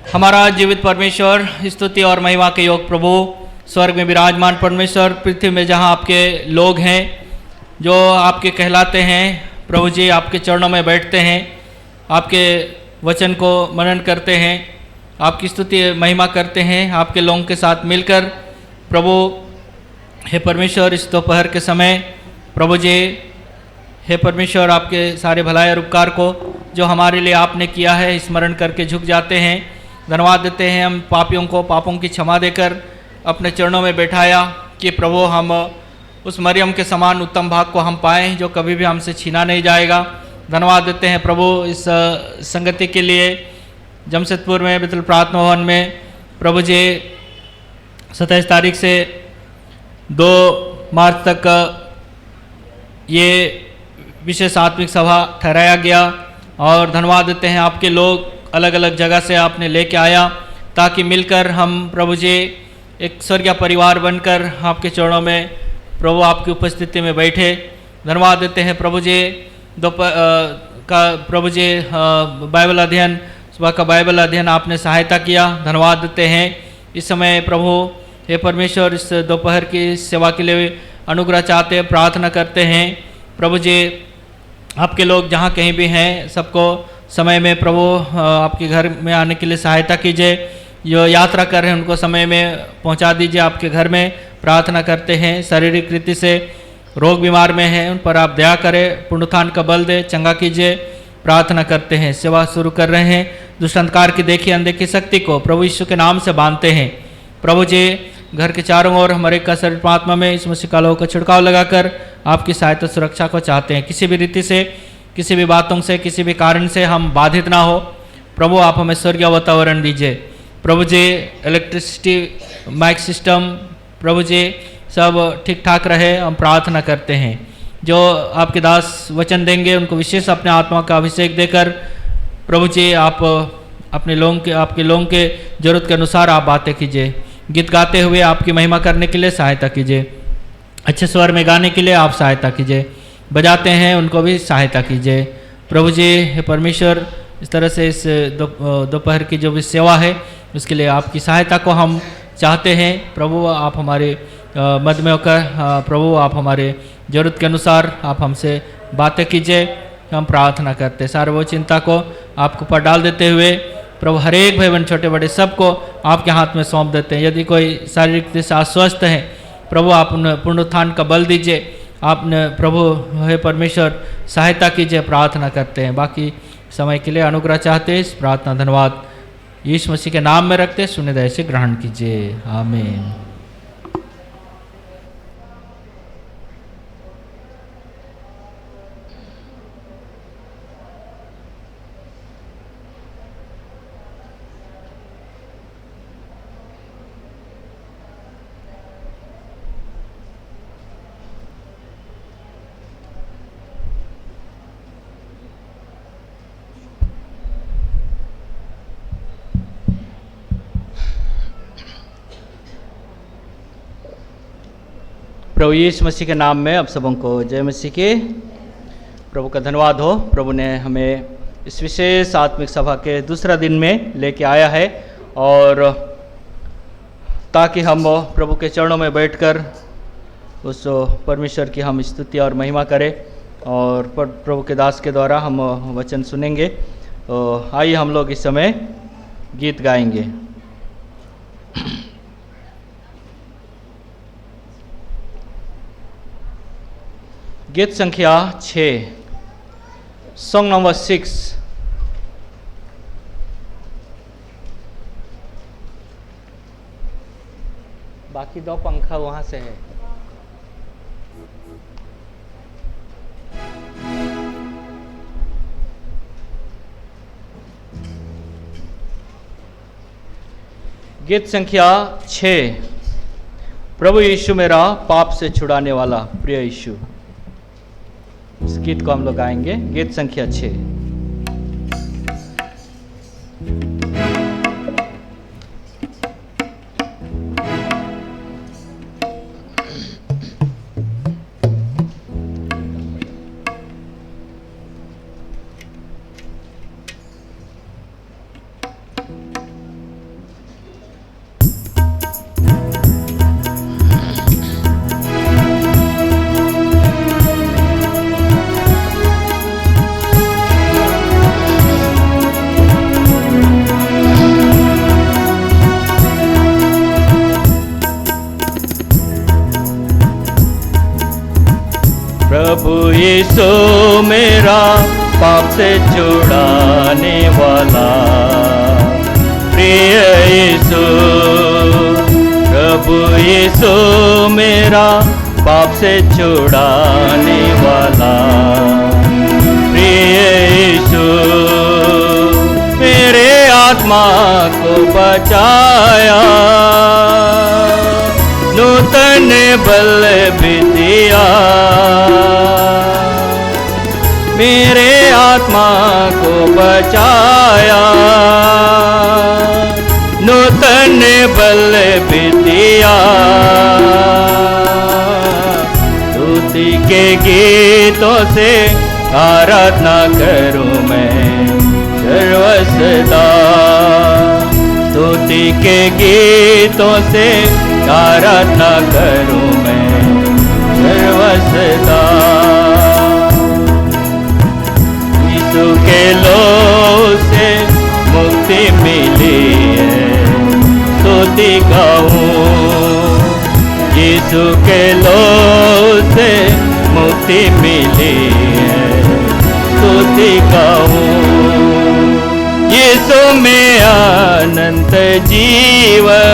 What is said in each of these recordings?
हमारा जीवित परमेश्वर, स्तुति और महिमा के योग प्रभु, स्वर्ग में विराजमान परमेश्वर, पृथ्वी में जहाँ आपके लोग हैं जो आपके कहलाते हैं, प्रभु जी आपके चरणों में बैठते हैं, आपके वचन को मनन करते हैं, आपकी स्तुति महिमा करते हैं, आपके लोगों के साथ मिलकर प्रभु हे परमेश्वर, इस दोपहर के समय प्रभु जी हे परमेश्वर, आपके सारे भलाई और उपकार को जो हमारे लिए आपने किया है स्मरण करके झुक जाते हैं। धन्यवाद देते हैं हम पापियों को पापों की क्षमा देकर अपने चरणों में बैठाया कि प्रभु हम उस मरियम के समान उत्तम भाग को हम पाएँ जो कभी भी हमसे छीना नहीं जाएगा। धन्यवाद देते हैं प्रभु इस संगति के लिए। जमशेदपुर में बेतल प्रार्थना भवन में प्रभु जी 27 तारीख से 2 मार्च तक ये विशेष आत्मिक सभा ठहराया गया और धन्यवाद देते हैं आपके लोग अलग अलग जगह से आपने लेके आया ताकि मिलकर हम प्रभु जी एक स्वर्गीय परिवार बनकर आपके चरणों में प्रभु आपकी उपस्थिति में बैठे। धन्यवाद देते हैं प्रभु जी प्रभु जी बाइबल अध्ययन, सुबह का बाइबल अध्ययन आपने सहायता किया। धन्यवाद देते हैं इस समय प्रभु हे परमेश्वर, इस दोपहर की सेवा के लिए अनुग्रह चाहते हैं, प्रार्थना करते हैं प्रभु जी आपके लोग जहाँ कहीं भी हैं सबको समय में प्रभु आपके घर में आने के लिए सहायता कीजिए। जो यात्रा कर रहे हैं उनको समय में पहुंचा दीजिए आपके घर में। प्रार्थना करते हैं शारीरिक रीति से रोग बीमार में हैं उन पर आप दया करें, पुनरुत्थान का बल दे, चंगा कीजिए। प्रार्थना करते हैं सेवा शुरू कर रहे हैं, दुष्ट अंधकार की देखी अनदेखी शक्ति को प्रभु यीशु के नाम से बांधते हैं। प्रभु जी घर के चारों ओर हमारे का शरीर आत्मा में इस मसीह का लोगों का छिड़काव लगाकर आपकी सहायता सुरक्षा को चाहते हैं। किसी भी रीति से, किसी भी बातों से, किसी भी कारण से हम बाधित ना हो प्रभु, आप हमें स्वर्गीय वातावरण दीजिए। प्रभु जी इलेक्ट्रिसिटी, माइक सिस्टम प्रभु जी सब ठीक ठाक रहे, हम प्रार्थना करते हैं। जो आपके दास वचन देंगे उनको विशेष अपने आत्मा का अभिषेक देकर प्रभु जी आप अपने लोगों के, आपके लोगों के जरूरत के अनुसार आप बातें कीजिए। गीत गाते हुए आपकी महिमा करने के लिए सहायता कीजिए, अच्छे स्वर में गाने के लिए आप सहायता कीजिए, बजाते हैं उनको भी सहायता कीजिए। प्रभु जी हे परमेश्वर, इस तरह से इस दोपहर की जो भी सेवा है उसके लिए आपकी सहायता को हम चाहते हैं। प्रभु आप हमारे मध्य में होकर प्रभु आप हमारे ज़रूरत के अनुसार आप हमसे बातें कीजिए, हम प्रार्थना करते हैं। सारे वो चिंता को आपके ऊपर डाल देते हुए प्रभु हर एक भाई बहन छोटे बड़े सबको आपके हाथ में सौंप देते हैं। यदि कोई शारीरिक रूप से अस्वस्थ है प्रभु आप उन्हें पुनरुत्थान का बल दीजिए, आपने प्रभु हे परमेश्वर सहायता कीजिए, प्रार्थना करते हैं। बाकी समय के लिए अनुग्रह चाहते हैं, इस प्रार्थना धन्यवाद यीशु मसीह के नाम में रखते, सुने दया से ग्रहण कीजिए, आमीन। प्रभु यीशु मसीह के नाम में आप सबों को जय मसीह की। प्रभु का धन्यवाद हो, प्रभु ने हमें इस विशेष आत्मिक सभा के दूसरा दिन में लेके आया है और ताकि हम प्रभु के चरणों में बैठकर उस परमेश्वर की हम स्तुति और महिमा करें और प्रभु के दास के द्वारा हम वचन सुनेंगे। तो आइए हम लोग इस समय गीत गाएंगे। गीत संख्या 6, सॉन्ग नंबर 6। बाकी 2 पंखा वहां से है। गीत संख्या 6, प्रभु यीशु मेरा पाप से छुड़ाने वाला प्रिय यीशु। इस गीत को हम लोग गाएंगे, गीत संख्या 6। प्रभु यीशु मेरा पाप से छुड़ाने वाला, प्रिय यीशु। प्रभु यीशु मेरा पाप से छुड़ाने वाला, प्रिय यीशु। मेरे आत्मा को बचाया, नूतन बल भी दिया। मेरे आत्मा को बचाया, नूतन बल भी दिया। स्तुति के गीतों से आराधना करूं मैं सर्वसदा। स्तुति के गीतों से आराधना करूं मैं सर्वसदा। यीशु के लहू से मुक्ति मिली है, स्तुति गाऊं। यीशु के लहू से मुक्ति मिली है, स्तुति गाऊं। यीशु में अनंत जीवन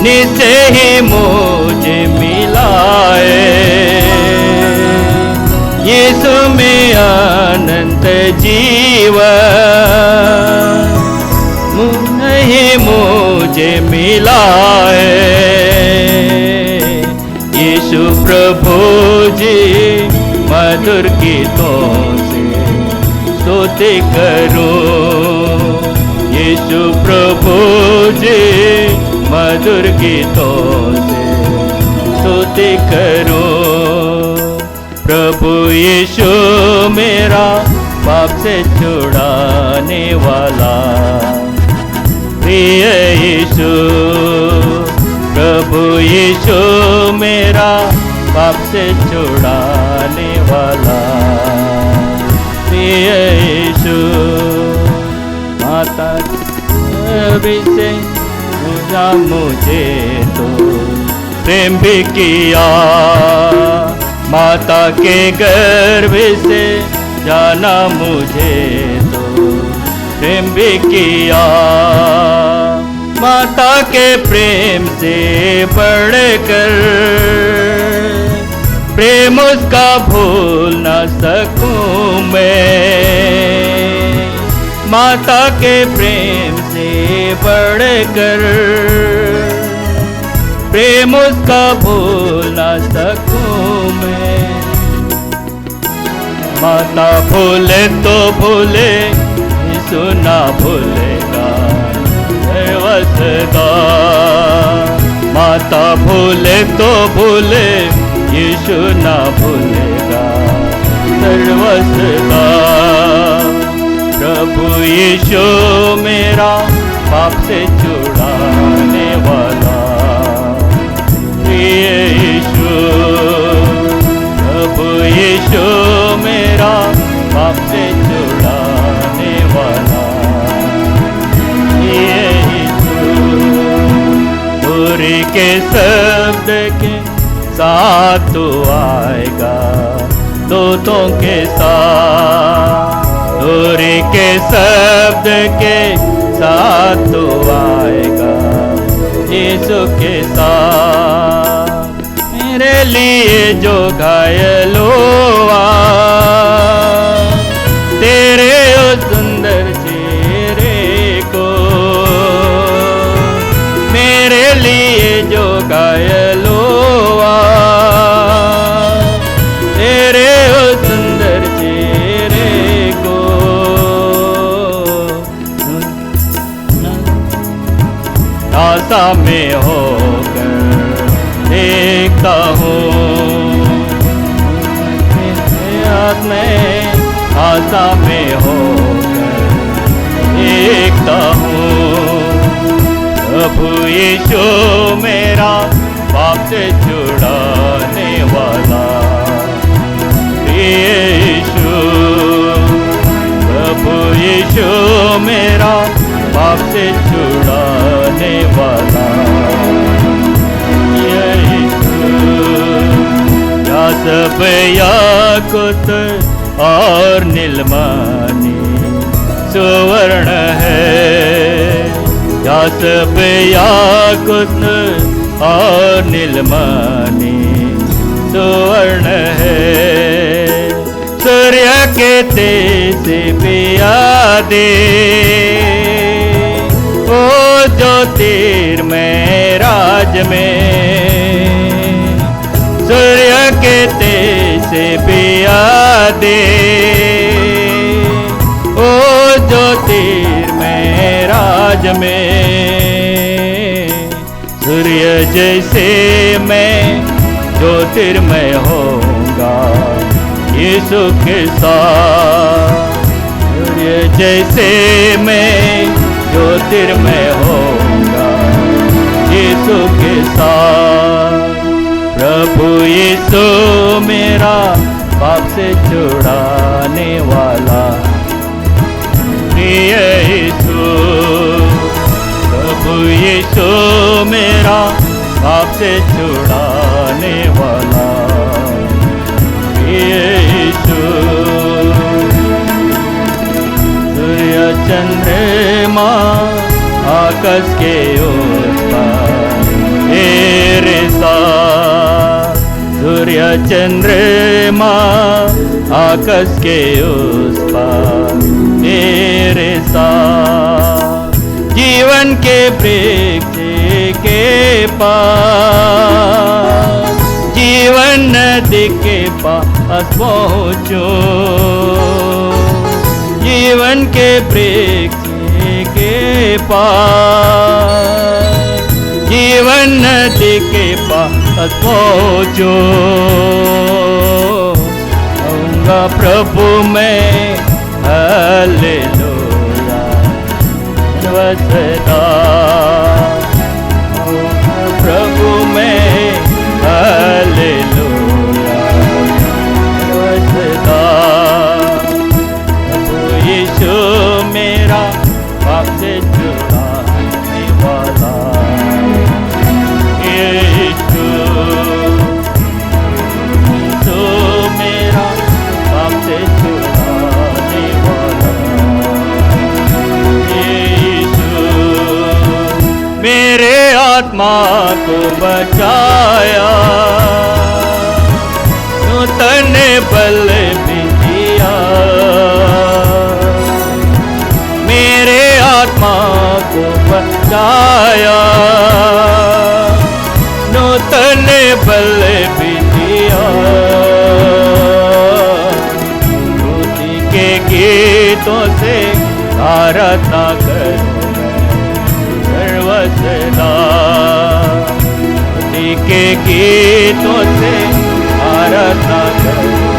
निश्चय ही मुझे मिला है। यीशु में अनंत जीवन नहीं मुझे मिला है। यीशु प्रभु जी मधुर गीतों से स्तुति करूं। यीशु प्रभु जी मधुर गीतों से स्तुति करूं। प्रभु यीशु मेरा पाप से छुड़ाने वाला, प्रिय यीशु। प्रभु यीशु मेरा पाप से छुड़ाने वाला, प्रिय यीशु। माता से पूजा मुझे तो प्रेम भी किया, माता के गर्भ से जाना मुझे तो प्रेम भी किया। माता के प्रेम से बढ़कर प्रेम उसका भूल न सकूं मैं। माता के प्रेम से बढ़कर प्रेम उसका भूल न सकूं मैं। माता भूले तो भूले, यीशु ना भूलेगा सर्वसदा। माता भूले तो भूले, यीशु ना भूलेगा सर्वसदा। प्रभु यीशु मेरा पाप से छुड़ाने वाला, प्रिय यीशु। प्रभु यीशु मेरा पाप से छुड़ाने वाला, प्रिय यीशु। दूरी के शब्द के साथ तू आएगा, दूतों के साथ। दूरी के शब्द के साथ तू आएगा, यीशु के साथ। मेरे लिए जो घायल हुआ, तेरे उस सुंदर चेहरे को। मेरे लिए जो घायल हुआ, तेरे उस सुंदर चेहरे को। आशा में होकर देखता हूँ, में आशा में होकर देखता हूँ। प्रभु यीशु मेरा पाप से छुड़ाने वाला, प्रिय यीशु। प्रभु यीशु मेरा पाप से छुड़ाने वाला, प्रिय यीशु। प्यास सब याकुत और नीलमणि सुवर्ण है, या सब याकुत और नीलमणि सुवर्ण है। सूर्य के तेज से पिया दे ओ ज्योतिर्मय राज में, सूर्य के तेज से पिया दे ओ ज्योतिर्मय राज में। सूर्य जैसे मैं ज्योतिर्मय होऊंगा यीशु के साथ, सूर्य जैसे मैं ज्योतिर्मय होऊंगा यीशु के साथ। प्रभु यीशु मेरा पाप से छुड़ाने वाला प्रिय यीशु, प्रभु यीशु मेरा पाप से छुड़ाने वाला प्रिय यीशु। सूर्य चंद्रमा आकाश के उस पार मेरे साथ, सूर्य चंद्रमा आकाश के उस पार मेरे साथ। जीवन के वृक्ष के पास, जीवन नदी के पास पहुँचो, जीवन के वृक्ष के पास, जीवन नदी के पास पहुँचो। आऊँगा प्रभु मैं हालेलुया सदा, आऊँगा प्रभु मैं हालेलुया सदा। प्रभु यीशु मेरा पाप से छुड़ाने वाला यीशु, यीशु मेरा पाप से छुड़ाने वाला यीशु। मेरे आत्मा को बचाया, नूतन बल भी दिया, मेरे आत्मा को बचाया, नूतन बल भी दिया। स्तुति के गीतों से आराधना करूं सर्वसदा, स्तुति के गीतों से आराधना करूं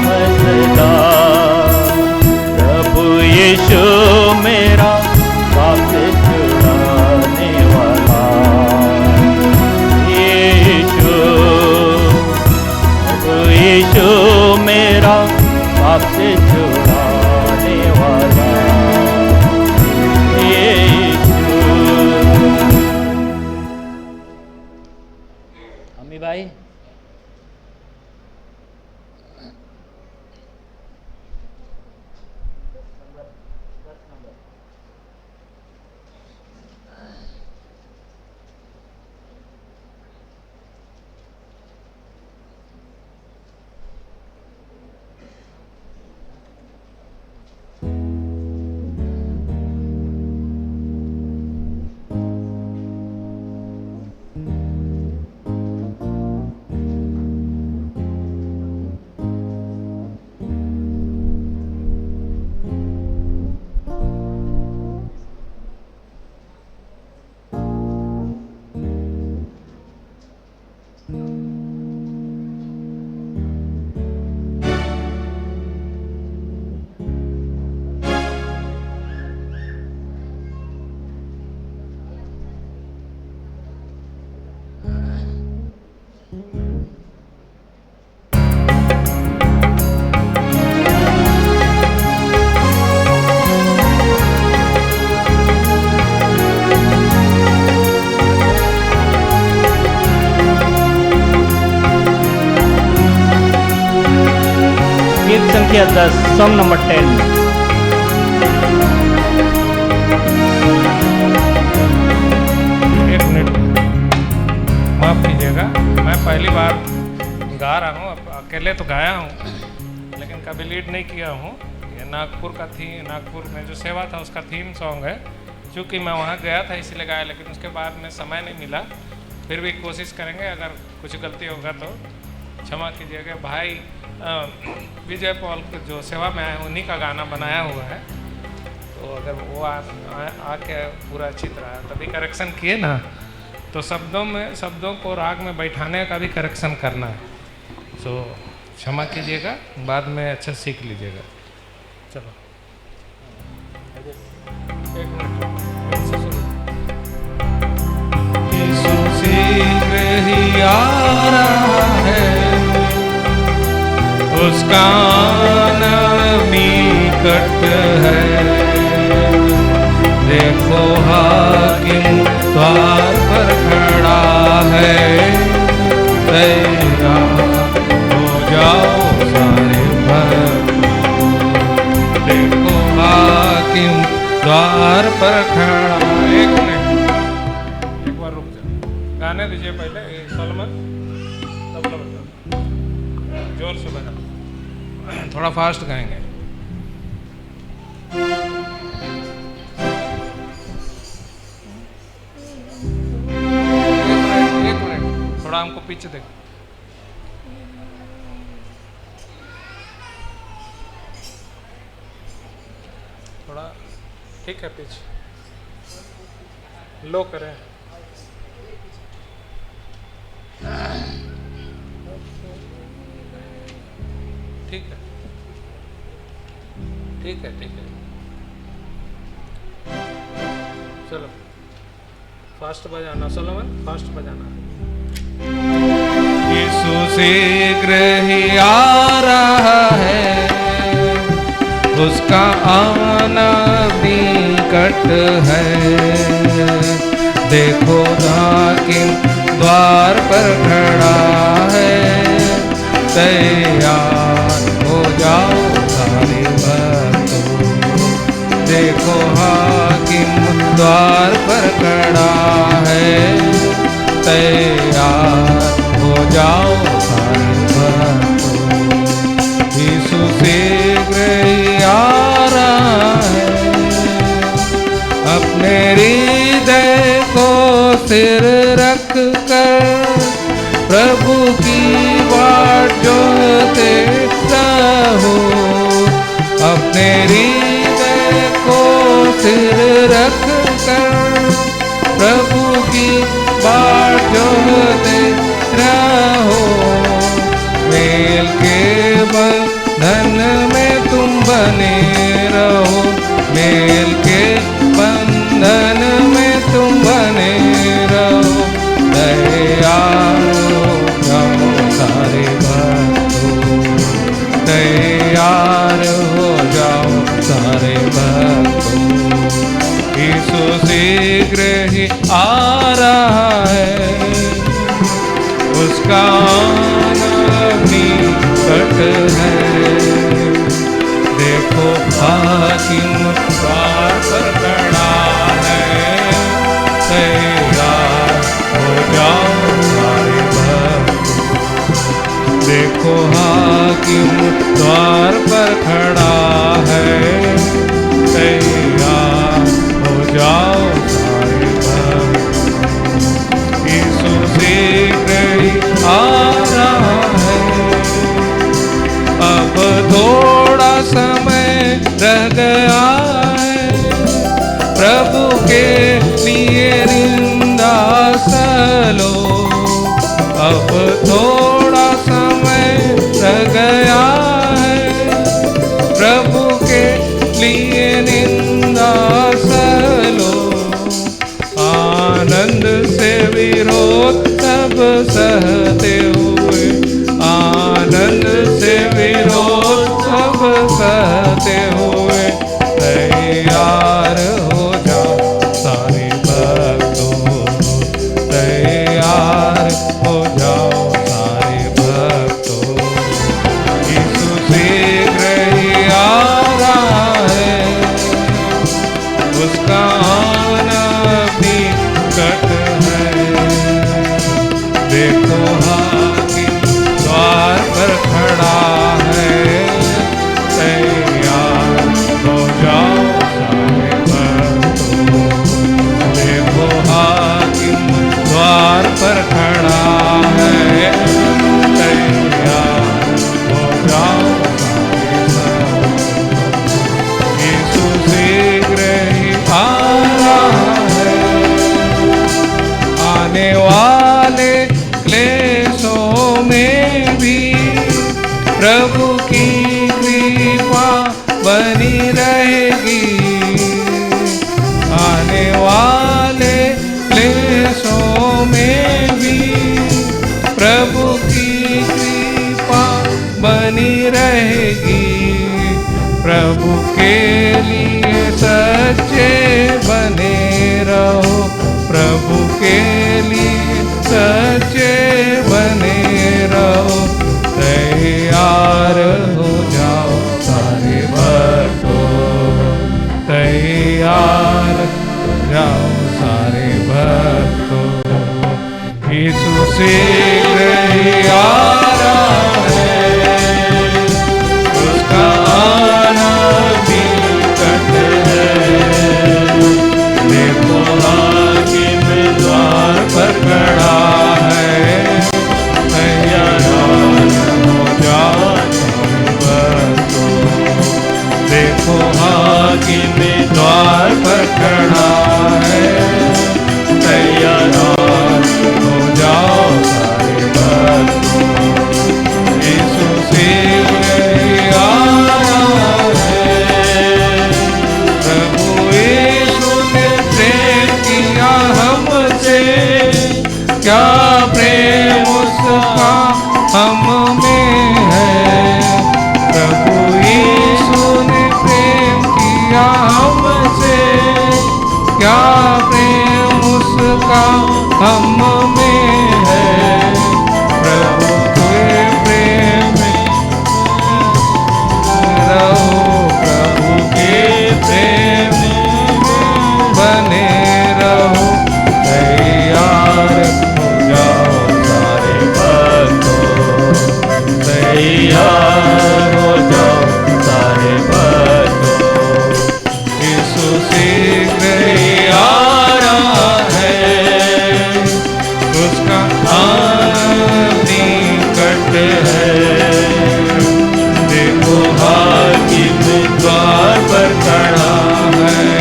सर्वसदा। प्रभु यीशु मेरा पाप से छुड़ाने वाला यीशु, प्रभु यीशु मेरा पाप से छुड़ाने वाला यीशु। अम्मी भाई संख्या 10 सॉन्ग नंबर 10। एक मिनट माफ़ कीजिएगा, मैं पहली बार गा रहा हूँ। अकेले तो गाया हूँ लेकिन कभी लीड नहीं किया हूँ। ये नागपुर में जो सेवा था उसका थीम सॉन्ग है। चूँकि मैं वहाँ गया था इसलिए गाया, लेकिन उसके बाद में समय नहीं मिला। फिर भी कोशिश करेंगे, अगर कुछ गलती होगा तो क्षमा कीजिएगा। भाई विजय पॉल जो सेवा में आए उन्हीं का गाना बनाया हुआ है, तो अगर वो आके पूरा अच्छी तरह तभी करेक्शन किए ना, तो शब्दों को राग में बैठाने का भी करेक्शन करना है। तो क्षमा कीजिएगा, बाद में अच्छा सीख लीजिएगा। चलो एक मिनट यीशु शीघ्र ही आ रहा है, उसका आना निकट है। देखो हाकिम द्वार पर खड़ा है, तैयार हो जाओ सारे भक्त। देखो हाकिम द्वार पर खड़ा। एक मिनट, एक बार रुक जाओ, गाने दीजिए पहले। सलमान तबला बजा, जोर से बजा, थोड़ा फास्ट गाएंगे। एक मिनट, थोड़ा हमको पीछे देखो। थोड़ा ठीक है, पीछे लो करें। ठीक है, ठीक है, ठीक है। चलो फास्ट बजाना, सलोमन फास्ट बजाना। यीशु शीघ्र ही आ रहा है, उसका आना निकट है। देखो हाकिम द्वार पर खड़ा है, तैयार हो जाओ सारे भक्तों। देखो हाकिम द्वार पर खड़ा है, तैयार हो जाओ सारे भक्तों। यीशु शीघ्र ही आ रहा है, अपने हृदय को सिर रख कर प्रभु की बाट जोते रहो। अपने हृदय को सिर रख कर प्रभु की बाट जोते रहो। मेल के बंधन में तुम बने रहो, मेल के बंधन में तुम बने रहो। तैयार हो जाओ सारे भक्तों, तैयार हो जाओ सारे भक्तों। यीशु शीघ्र ही आ रहा है, उसका आना निकट है। देखो हाकिम द्वार पर खड़ा है, तैयार हो जाओ सारे भक्त। देखो हाकिम द्वार पर खड़ा है, तैयार हो जाओ सारे भक्त। यीशु शीघ्र ही आ रहा है, अब थोड़ा समय रह गया है। प्रभु के लिए निंदा सलो, अब थोड़ा समय रह गया है। प्रभु के लिए निंदा सलो, आनंद से विरोध सब सहते हुए, आनंद से विरोध सब सहते हुए। तैयार हो जाओ सारे भक्तों, तैयार हो जाओ सारे भक्तों। यीशु शीघ्र के लिए सच्चे बने रहो, प्रभु के लिए सच्चे बने रहो। तैयार हो जाओ सारे भक्तों, तैयार हो जाओ सारे भक्तों। यीशु शीघ्र ही आ रहा है, उसका आना भी निकट है। देखो हाकिम द्वार पर खड़ा है, तैयार हो जाओ भक्तों। देखो हाकिम द्वार पर खड़ा है, तैयार हो जाओ सारे भक्तों। यीशु शीघ्र ही आ रहा है, प्रभु यीशु ने प्रेम किया हमसे, क्या प्रेम उसका हम में है। प्रभु यीशु ने प्रेम किया हमसे, क्या प्रेम उसका हम में है। प्रभु के प्रेम में रहो, प्रभु के प्रेम में बने रहो। तैयार हो जाओ सारे भक्तों, तैयार हो जाओ सारे भक्तों। यीशु शीघ्र ही आ रहा है, उसका आना निकट है। देखो हाकिम द्वार पर खड़ा है,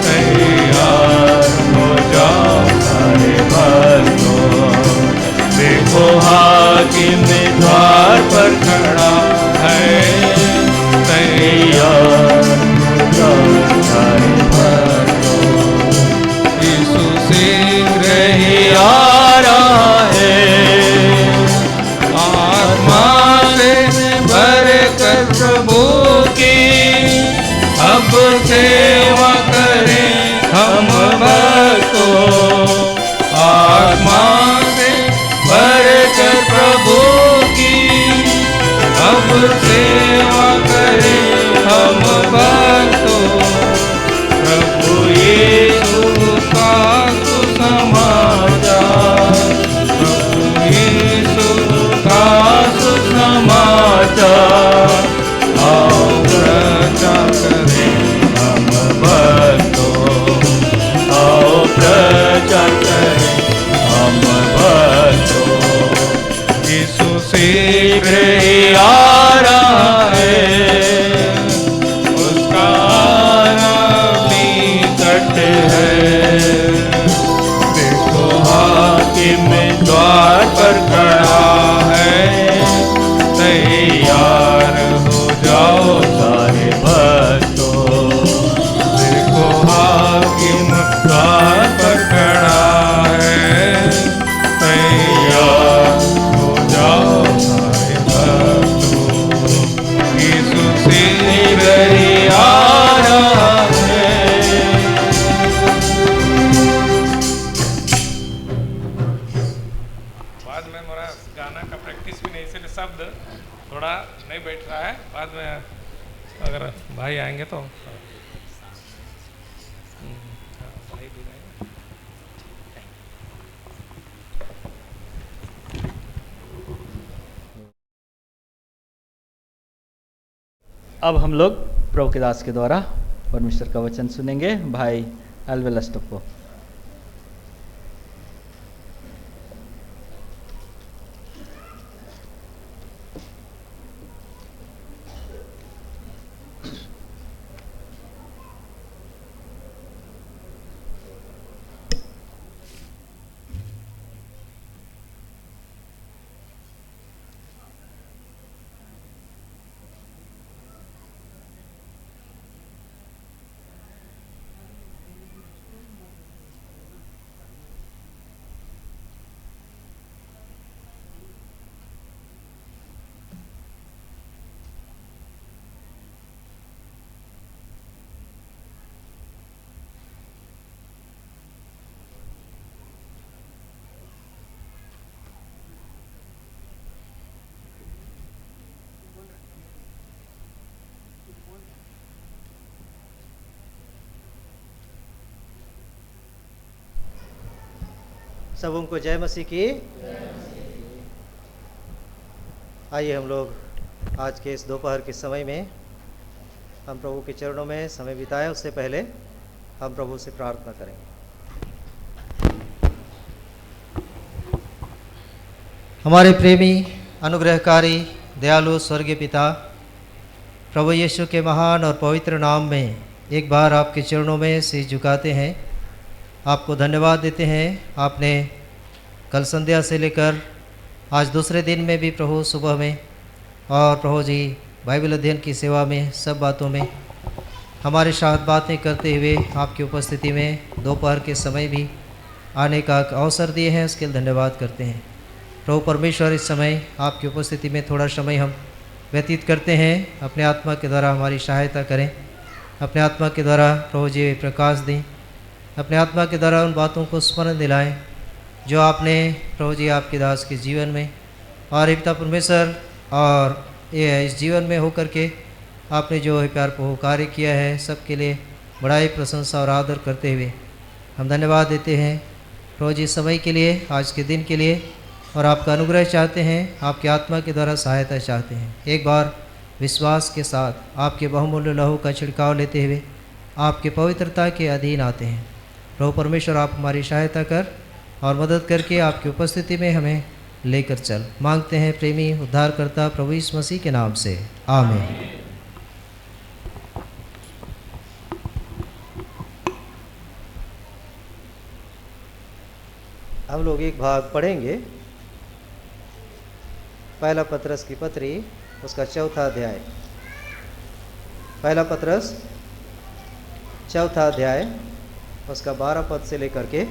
तैयार हो जाओ सारे भक्तों। देखो हाकिम द्वार पर खड़ा है, तैयार हो जाओ सारे भक्तों। यीशु शीघ्र ही आ रहा है, आत्मा से भर कर प्रभु की अब सेवा करें हम भक्तों। आत्मा से भर कर प्रभु की अब सेवा करें हम भक्तों। प्रभु यीशु का सुसमाचार, प्रभु यीशु का सुसमाचार, आओ प्रचार करें हम भक्तों। आओ प्रचार करें हम भक्तों। यीशु शीघ्र ही आ रहा है, उसका आना निकट है। देखो हाकिम द्वार पर खड़ा है, तैयार हो जाओ सारे भक्तों। देखो हाकिम द्वार पर खड़ा है, तैयार हो जाओ सारे भक्तों। यीशु शीघ्र ही आ रहा है। बाद में मेरा गाना का प्रैक्टिस भी नहीं, इसलिए शब्द थोड़ा नहीं बैठ रहा है। बाद में अगर भाई आएंगे तो भाई भी आएंगे। अब हम लोग प्रभु के दास के द्वारा परमेश्वर का वचन सुनेंगे, भाई एल्वेलस्टो को। सबों को जय मसीह की। आइए हम लोग आज के इस दोपहर के समय में हम प्रभु के चरणों में समय बिताएं। उससे पहले हम प्रभु से प्रार्थना करेंगे। हमारे प्रेमी, अनुग्रहकारी, दयालु स्वर्गीय पिता, प्रभु यीशु के महान और पवित्र नाम में एक बार आपके चरणों में शीश झुकाते हैं। आपको धन्यवाद देते हैं। आपने कल संध्या से लेकर आज दूसरे दिन में भी प्रभु सुबह में और प्रभु जी बाइबल अध्ययन की सेवा में सब बातों में हमारे साथ बातें करते हुए आपकी उपस्थिति में दोपहर के समय भी आने का अवसर दिए हैं। उसके लिए धन्यवाद करते हैं। प्रभु परमेश्वर, इस समय आपकी उपस्थिति में थोड़ा समय हम व्यतीत करते हैं। अपने आत्मा के द्वारा हमारी सहायता करें। अपने आत्मा के द्वारा प्रभु जी प्रकाश दें। अपने आत्मा के द्वारा उन बातों को स्मरण दिलाएं जो आपने प्रभु जी आपके दास के जीवन में और पिता परमेश्वर और ये इस जीवन में होकर के आपने जो प्यार प्रभु कार्य किया है, सबके लिए बड़ाई, प्रशंसा और आदर करते हुए हम धन्यवाद देते हैं प्रभु जी समय के लिए, आज के दिन के लिए। और आपका अनुग्रह चाहते हैं, आपकी आत्मा के द्वारा सहायता चाहते हैं। एक बार विश्वास के साथ आपके बहुमूल्य लहू का छिड़काव लेते हुए आपके पवित्रता के अधीन आते हैं। प्रभु परमेश्वर, आप हमारी सहायता कर और मदद करके आपकी उपस्थिति में हमें लेकर चल। मांगते हैं प्रेमी उद्धारकर्ता प्रभु यीशु मसीह के नाम से, आमीन। हम लोग एक भाग पढ़ेंगे, पहला पत्रस की पत्री, उसका 4था अध्याय। पहला पत्रस 4था अध्याय, उसका 12 पद से लेकर के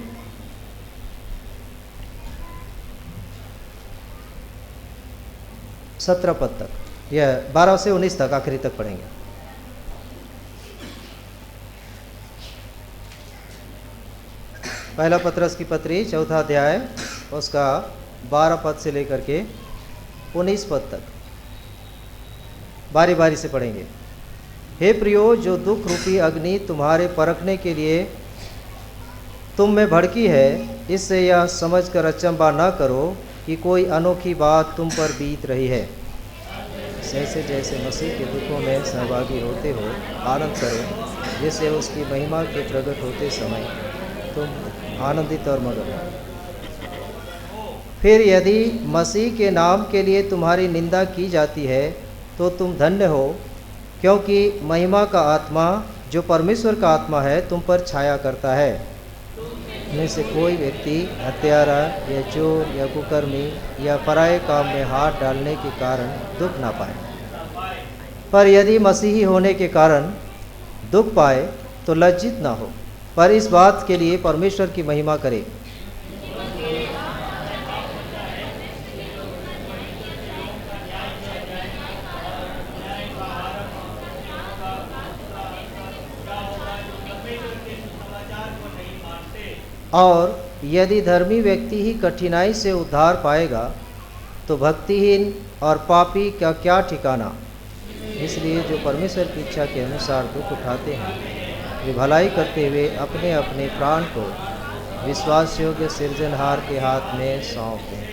17 पद तक, यह 12 से 19 तक, आखिरी तक पढ़ेंगे। पहला पत्रस की पत्री 4था अध्याय, उसका 12 पद से लेकर के 19 पद तक बारी बारी से पढ़ेंगे। हे प्रियो, जो दुख रूपी अग्नि तुम्हारे परखने के लिए तुम में भड़की है, इससे यह समझकर अचंभा न करो कि कोई अनोखी बात तुम पर बीत रही है। जैसे जैसे मसीह के दुखों में सहभागी होते हो, आनंद करो, जिससे उसकी महिमा के प्रकट होते समय तुम आनंदित और मगन हो। फिर यदि मसीह के नाम के लिए तुम्हारी निंदा की जाती है तो तुम धन्य हो, क्योंकि महिमा का आत्मा जो परमेश्वर का आत्मा है तुम पर छाया करता है। में से कोई व्यक्ति हत्यारा या चोर या कुकर्मी या पराये काम में हाथ डालने के कारण दुख ना पाए, पर यदि मसीही होने के कारण दुख पाए तो लज्जित ना हो, पर इस बात के लिए परमेश्वर की महिमा करे। और यदि धर्मी व्यक्ति ही कठिनाई से उद्धार पाएगा तो भक्तिहीन और पापी का क्या ठिकाना। इसलिए जो परमेश्वर की इच्छा के अनुसार दुख उठाते हैं, वे भलाई करते हुए अपने अपने प्राण को विश्वास योग्य सृजनहार के हाथ में सौंपते हैं।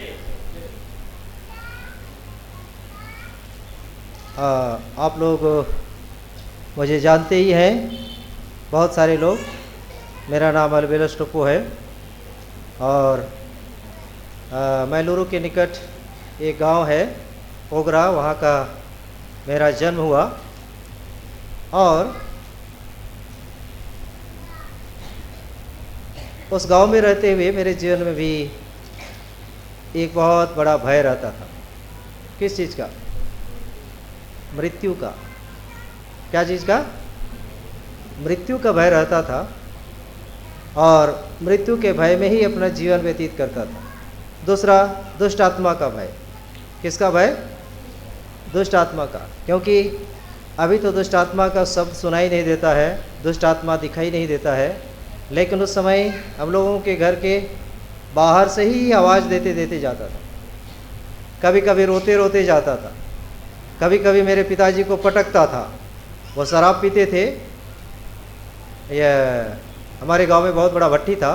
आप लोग मुझे जानते ही हैं, बहुत सारे लोग। मेरा नाम अलबेलस टोपो है और मैलुरु के निकट एक गांव है ओगरा, वहाँ का मेरा जन्म हुआ। और उस गांव में रहते हुए मेरे जीवन में भी एक बहुत बड़ा भय रहता था। किस चीज़ का? मृत्यु का। क्या चीज़ का? मृत्यु का भय रहता था और मृत्यु के भय में ही अपना जीवन व्यतीत करता था। दूसरा, दुष्ट आत्मा का भय। किसका भय? दुष्ट आत्मा का। क्योंकि अभी तो दुष्ट आत्मा का शब्द सुनाई नहीं देता है, दुष्ट आत्मा दिखाई नहीं देता है, लेकिन उस समय हम लोगों के घर के बाहर से ही आवाज़ देते देते जाता था। कभी कभी रोते रोते जाता था, कभी कभी मेरे पिताजी को पटकता था। वो शराब पीते थे। यह हमारे गांव में बहुत बड़ा भट्टी था,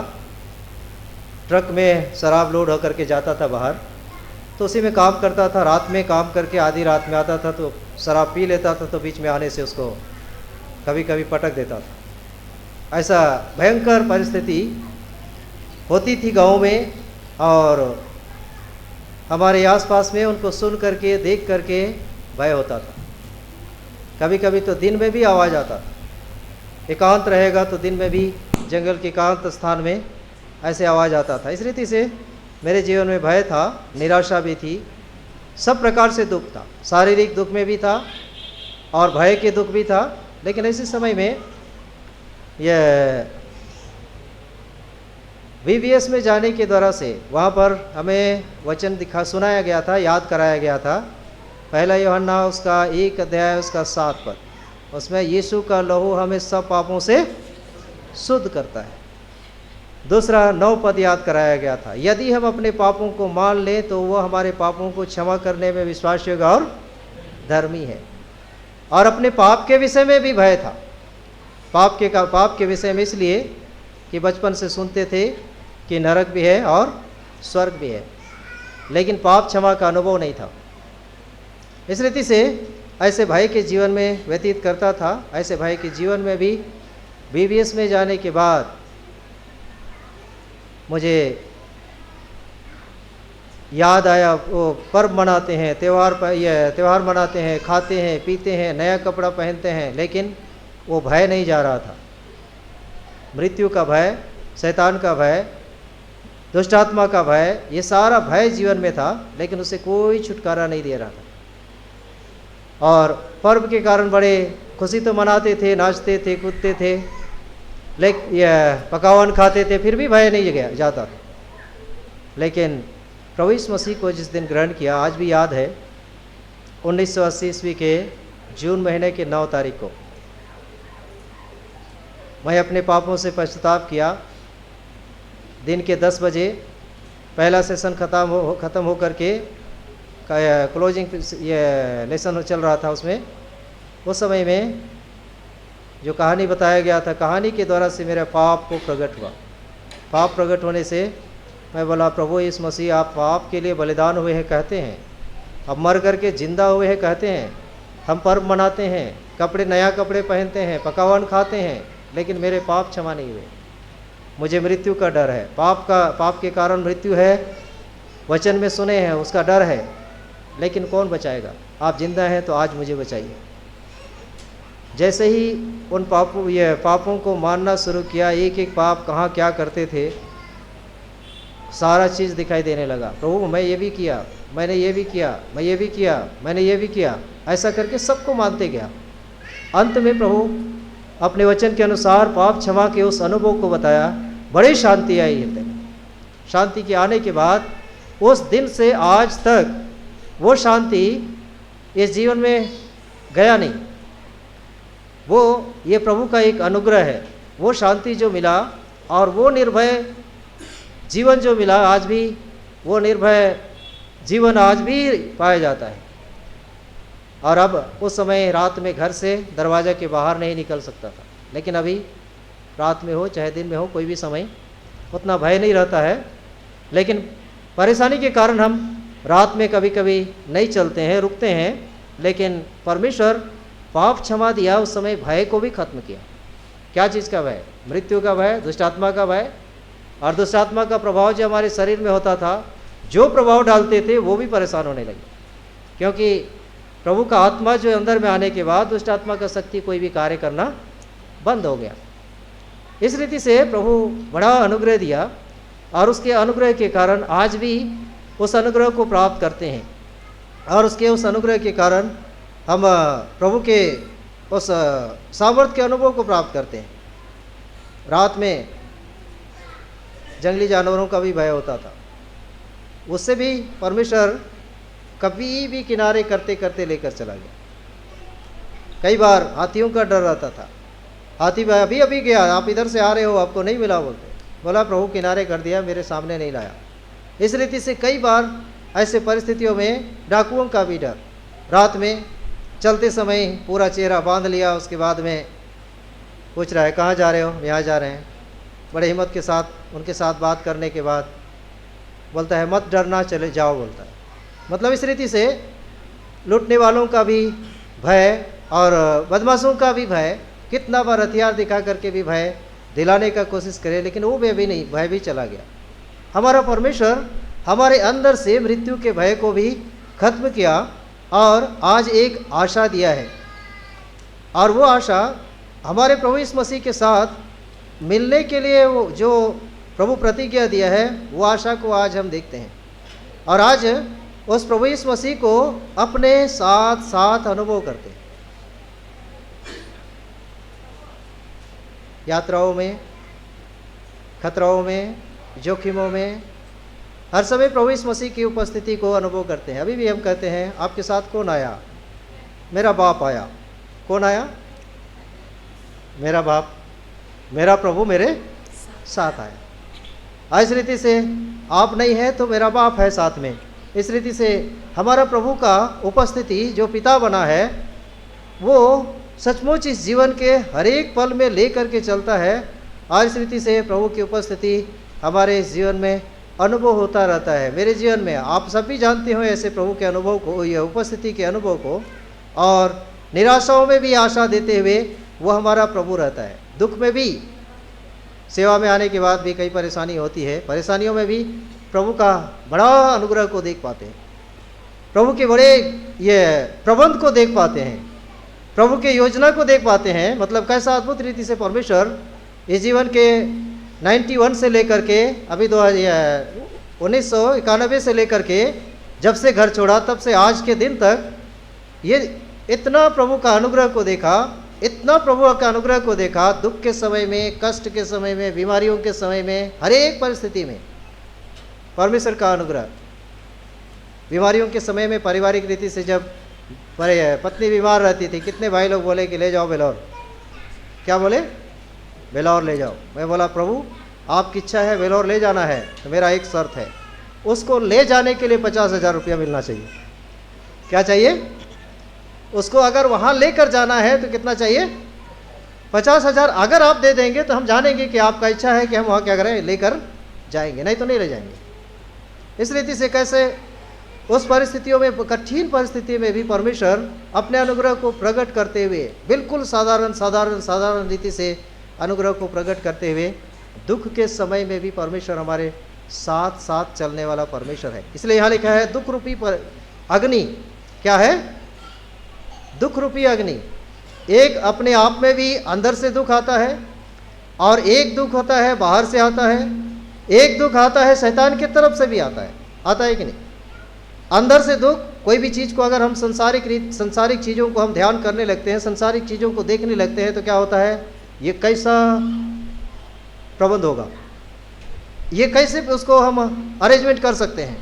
ट्रक में शराब लोड होकर के जाता था बाहर, तो उसी में काम करता था। रात में काम करके आधी रात में आता था तो शराब पी लेता था, तो बीच में आने से उसको कभी कभी पटक देता था। ऐसा भयंकर परिस्थिति होती थी गांव में, और हमारे आसपास में उनको सुन करके देख करके भय होता था। कभी कभी तो दिन में भी आवाज़ आता था, एकांत रहेगा तो दिन में भी जंगल के एकांत स्थान में ऐसे आवाज़ आता था। इस रीति से मेरे जीवन में भय था, निराशा भी थी, सब प्रकार से दुख था। शारीरिक दुख में भी था और भय के दुख भी था। लेकिन ऐसे समय में यह VBS में जाने के द्वारा से वहाँ पर हमें वचन सुनाया गया था, याद कराया गया था। पहला यूहन्ना उसका 1 अध्याय उसका 7 पद, उसमें यीशु का लहू हमें सब पापों से शुद्ध करता है। दूसरा 9 पद याद कराया गया था, यदि हम अपने पापों को मान लें तो वह हमारे पापों को क्षमा करने में विश्वास योग्य और धर्मी है। और अपने पाप के विषय में भी भय था। पाप के विषय में इसलिए कि बचपन से सुनते थे कि नरक भी है और स्वर्ग भी है, लेकिन पाप क्षमा का अनुभव नहीं था। इस रीति से ऐसे भाई के जीवन में व्यतीत करता था। ऐसे भाई के जीवन में भी VBS में जाने के बाद मुझे याद आया, वो पर्व मनाते हैं, त्यौहार मनाते हैं, खाते हैं, पीते हैं, नया कपड़ा पहनते हैं, लेकिन वो भय नहीं जा रहा था। मृत्यु का भय, शैतान का भय, दुष्टात्मा का भय, ये सारा भय जीवन में था, लेकिन उसे कोई छुटकारा नहीं दे रहा था। और पर्व के कारण बड़े खुशी तो मनाते थे, नाचते थे, कूदते थे, लेकिन यह पकवान खाते थे, फिर भी भय नहीं जाता। लेकिन प्रभु यीशु मसीह को जिस दिन ग्रहण किया, आज भी याद है, 1980 ईस्वी के जून महीने के 9 तारीख को मैं अपने पापों से पश्चाताप किया। दिन के 10 बजे पहला सेशन ख़त्म हो करके क्लोजिंग ये लेसन चल रहा था, उसमें उस समय में जो कहानी बताया गया था, कहानी के द्वारा से मेरा पाप को प्रकट हुआ। पाप प्रकट होने से मैं बोला, प्रभु यीशु मसीह आप पाप के लिए बलिदान हुए हैं कहते हैं, अब मर करके जिंदा हुए हैं कहते हैं, हम पर्व मनाते हैं, नया कपड़े पहनते हैं, पकवान खाते हैं, लेकिन मेरे पाप क्षमा नहीं हुए। मुझे मृत्यु का डर है, पाप के कारण मृत्यु है, वचन में सुने हैं, उसका डर है, लेकिन कौन बचाएगा? आप जिंदा हैं तो आज मुझे बचाइए। जैसे ही उन पापों को मानना शुरू किया, एक एक पाप कहाँ क्या करते थे, सारा चीज़ दिखाई देने लगा। प्रभु मैं ये भी किया, मैंने ये भी किया, मैं ये भी किया, मैंने ये भी किया, ऐसा करके सबको मानते गया। अंत में प्रभु अपने वचन के अनुसार पाप क्षमा के उस अनुभव को बताया। बड़ी शांति आई हृदय में। शांति के आने के बाद उस दिन से आज तक वो शांति इस जीवन में गया नहीं। वो ये प्रभु का एक अनुग्रह है। वो शांति जो मिला और वो निर्भय जीवन जो मिला, आज भी वो निर्भय जीवन आज भी पाया जाता है। और अब उस समय रात में घर से दरवाज़ा के बाहर नहीं निकल सकता था, लेकिन अभी रात में हो चाहे दिन में हो, कोई भी समय उतना भय नहीं रहता है। लेकिन परेशानी के कारण हम रात में कभी कभी नहीं चलते हैं, रुकते हैं, लेकिन परमेश्वर पाप क्षमा दिया, उस समय भय को भी खत्म किया। क्या चीज़ का भय? मृत्यु का भय, दुष्टात्मा का भय। और दुष्टात्मा का प्रभाव जो हमारे शरीर में होता था, जो प्रभाव डालते थे वो भी परेशान होने लगे, क्योंकि प्रभु का आत्मा जो अंदर में आने के बाद दुष्टात्मा का शक्ति कोई भी कार्य करना बंद हो गया। इस रीति से प्रभु बड़ा अनुग्रह दिया और उसके अनुग्रह के कारण आज भी उस अनुग्रह को प्राप्त करते हैं। और उसके उस अनुग्रह के कारण हम प्रभु के उस सामर्थ्य के अनुभव को प्राप्त करते हैं। रात में जंगली जानवरों का भी भय होता था, उससे भी परमेश्वर कभी भी किनारे करते करते लेकर चला गया। कई बार हाथियों का डर रहता था, हाथी भाई अभी गया, आप इधर से आ रहे हो, आपको नहीं मिला, बोला प्रभु किनारे कर दिया, मेरे सामने नहीं लाया। इस रीति से कई बार ऐसे परिस्थितियों में डाकुओं का भी डर, रात में चलते समय पूरा चेहरा बांध लिया, उसके बाद में पूछ रहा है कहाँ जा रहे हो, यहाँ जा रहे हैं। बड़े हिम्मत के साथ उनके साथ बात करने के बाद बोलता है मत डरना, चले जाओ बोलता है। मतलब इस रीति से लूटने वालों का भी भय और बदमाशों का भी भय, कितना बार हथियार दिखा करके भी भय दिलाने का कोशिश करे, लेकिन वो भी नहीं, भय भी चला गया। हमारा परमेश्वर हमारे अंदर से मृत्यु के भय को भी खत्म किया और आज एक आशा दिया है, और वो आशा हमारे प्रभु यीशु मसीह के साथ मिलने के लिए वो जो प्रभु प्रतिज्ञा दिया है, वो आशा को आज हम देखते हैं। और आज उस प्रभु यीशु मसीह को अपने साथ साथ अनुभव करते हैं। यात्राओं में, खतराओं में, जोखिमों में हर समय प्रभु यीशु मसीह की उपस्थिति को अनुभव करते हैं। अभी भी हम कहते हैं आपके साथ कौन आया? मेरा बाप आया। कौन आया? मेरा बाप, मेरा प्रभु मेरे साथ आया। इस रीति से आप नहीं है तो मेरा बाप है साथ में। इस रीति से हमारा प्रभु का उपस्थिति जो पिता बना है, वो सचमुच इस जीवन के हर एक पल में ले करके चलता है। और इस रीति से प्रभु की उपस्थिति हमारे इस जीवन में अनुभव होता रहता है। मेरे जीवन में आप सभी जानते हो ऐसे प्रभु के अनुभव को, यह उपस्थिति के अनुभव को। और निराशाओं में भी आशा देते हुए वो हमारा प्रभु रहता है। दुख में भी, सेवा में आने के बाद भी कई परेशानी होती है, परेशानियों में भी प्रभु का बड़ा अनुग्रह को देख पाते हैं, प्रभु के बड़े ये प्रबंध को देख पाते हैं, प्रभु के योजना को देख पाते हैं। मतलब कैसा अद्भुत रीति से परमेश्वर इस जीवन के 91 से लेकर के अभी 1991 से लेकर के जब से घर छोड़ा तब से आज के दिन तक ये इतना प्रभु का अनुग्रह को देखा, इतना प्रभु का अनुग्रह को देखा। दुख के समय में, कष्ट के समय में, बीमारियों के समय में, हर एक परिस्थिति में परमेश्वर का अनुग्रह। बीमारियों के समय में पारिवारिक रीति से जब पत्नी बीमार रहती थी, कितने भाई लोग बोले कि ले जाओ बेलौर। क्या बोले? बेलौर ले जाओ। मैं बोला प्रभु आपकी इच्छा है बेलौर ले जाना है तो मेरा एक शर्त है, उसको ले जाने के लिए 50,000 रुपया मिलना चाहिए। क्या चाहिए? उसको अगर वहाँ लेकर जाना है तो कितना चाहिए? 50,000। अगर आप दे देंगे तो हम जानेंगे कि आपका इच्छा है कि हम वहाँ क्या करें, लेकर जाएंगे, नहीं तो नहीं ले जाएंगे। इस रीति से कैसे उस परिस्थितियों में, कठिन परिस्थिति में भी परमेश्वर अपने अनुग्रह को प्रकट करते हुए, बिल्कुल साधारण रीति से अनुग्रह को प्रकट करते हुए, दुख के समय में भी परमेश्वर हमारे साथ साथ चलने वाला परमेश्वर है। इसलिए यहाँ लिखा है दुख रूपी अग्नि। क्या है? दुख रूपी अग्नि। एक अपने आप में भी अंदर से दुख आता है, और एक दुख होता है बाहर से आता है, एक दुख आता है शैतान की तरफ से भी आता है कि नहीं? अंदर से दुख, कोई भी चीज़ को अगर हम संसारिक चीज़ों को हम ध्यान करने लगते हैं, संसारिक चीज़ों को देखने लगते हैं, तो क्या होता है? ये कैसा प्रबंध होगा, ये कैसे उसको हम अरेंजमेंट कर सकते हैं।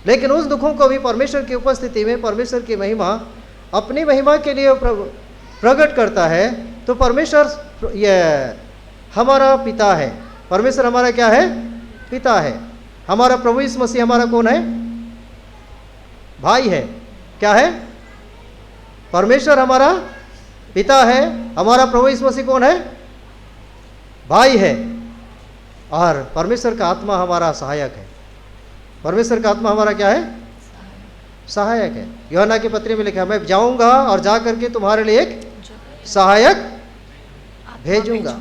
लेकिन उस दुखों को भी परमेश्वर की उपस्थिति में परमेश्वर की महिमा, अपनी महिमा के लिए प्रकट करता है। तो परमेश्वर ये हमारा पिता है। परमेश्वर हमारा क्या है? पिता है। हमारा प्रभु यीशु मसीह हमारा कौन है? भाई है। क्या है? परमेश्वर हमारा पिता है, हमारा प्रभु यीशु मसीह कौन है? भाई है। और परमेश्वर का आत्मा हमारा सहायक है। परमेश्वर का आत्मा हमारा क्या है? सहायक है। यूहन्ना की पत्री में लिखा है, मैं जाऊंगा और जा करके तुम्हारे लिए एक सहायक भेजूंगा।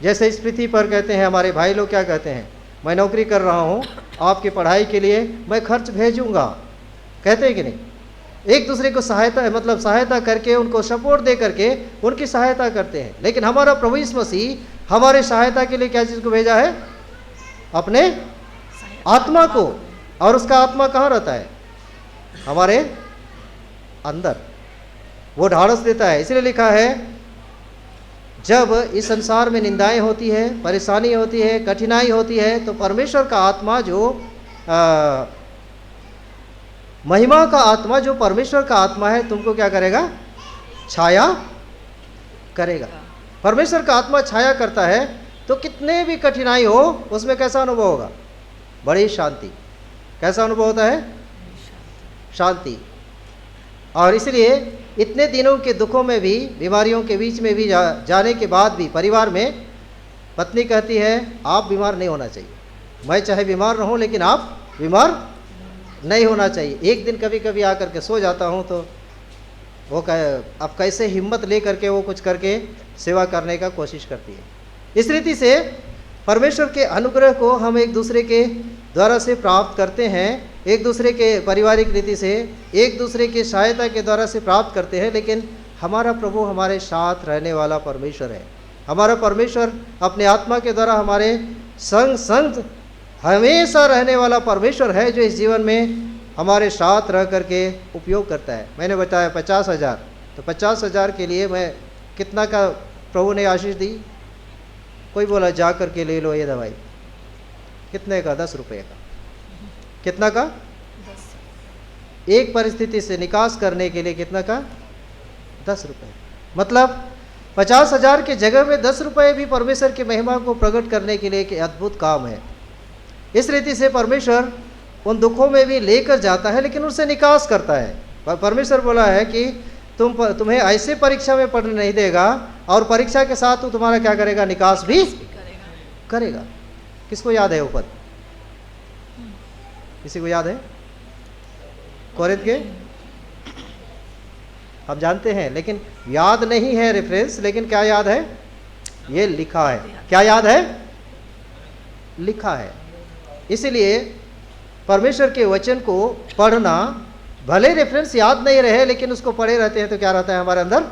जैसे इस पृथ्वी पर कहते हैं हमारे भाई लोग, क्या कहते हैं? मैं नौकरी कर रहा हूँ, आपकी पढ़ाई के लिए मैं खर्च भेजूंगा। कहते हैं कि नहीं? एक दूसरे को सहायता है, मतलब सहायता करके, उनको सपोर्ट दे करके उनकी सहायता करते हैं। लेकिन हमारा प्रभु यीशु मसीह हमारे सहायता के लिए क्या चीज़ को भेजा है? अपने आत्मा को। और उसका आत्मा कहाँ रहता है? हमारे अंदर। वो ढाढ़स देता है। इसलिए लिखा है जब इस संसार में निंदाएं होती है, परेशानी होती है, कठिनाई होती है, तो परमेश्वर का आत्मा जो महिमा का आत्मा, जो परमेश्वर का आत्मा है, तुमको क्या करेगा? छाया करेगा। परमेश्वर का आत्मा छाया करता है तो कितने भी कठिनाई हो उसमें कैसा अनुभव होगा? बड़ी शांति। कैसा अनुभव होता है? शांति। और इसलिए इतने दिनों के दुखों में भी, बीमारियों के बीच में भी जाने के बाद भी परिवार में पत्नी कहती है आप बीमार नहीं होना चाहिए, मैं चाहे बीमार रहूं लेकिन आप बीमार नहीं होना चाहिए। एक दिन कभी कभी आकर के सो जाता हूं तो वो अब कैसे हिम्मत ले करके वो कुछ करके सेवा करने का कोशिश करती है। इस रीति से परमेश्वर के अनुग्रह को हम एक दूसरे के द्वारा से प्राप्त करते हैं, एक दूसरे के पारिवारिक रीति से, एक दूसरे की सहायता के द्वारा से प्राप्त करते हैं। लेकिन हमारा प्रभु हमारे साथ रहने वाला परमेश्वर है। हमारा परमेश्वर अपने आत्मा के द्वारा हमारे संग हमेशा रहने वाला परमेश्वर है, जो इस जीवन में हमारे साथ रह करके उपयोग करता है। मैंने बताया 50,000, तो 50,000 के लिए मैं कितना का प्रभु ने आशीष दी? कोई बोला जा करके ले लो ये दवाई, कितने का? 10 रुपये का। कितना का? 10। एक परिस्थिति से निकास करने के लिए कितना का? 10 रुपये। मतलब 50,000 के जगह में 10 रुपये भी परमेश्वर की महिमा को प्रकट करने के लिए एक अद्भुत काम है। इस रीति से परमेश्वर उन दुखों में भी लेकर जाता है, लेकिन उनसे निकास करता है। परमेश्वर बोला है कि तुम्हें ऐसे परीक्षा में पढ़ने नहीं देगा, और परीक्षा के साथ वो तुम्हारा क्या करेगा? निकास भी करेगा। किसको याद है वो पद? किसी को याद है? कोरिन्थ के हम जानते हैं, लेकिन याद नहीं है रेफरेंस, लेकिन क्या याद है? ये लिखा है। क्या याद है? लिखा है। इसलिए परमेश्वर के वचन को पढ़ना, भले रेफरेंस याद नहीं रहे लेकिन उसको पढ़े रहते हैं तो क्या रहता है? हमारे अंदर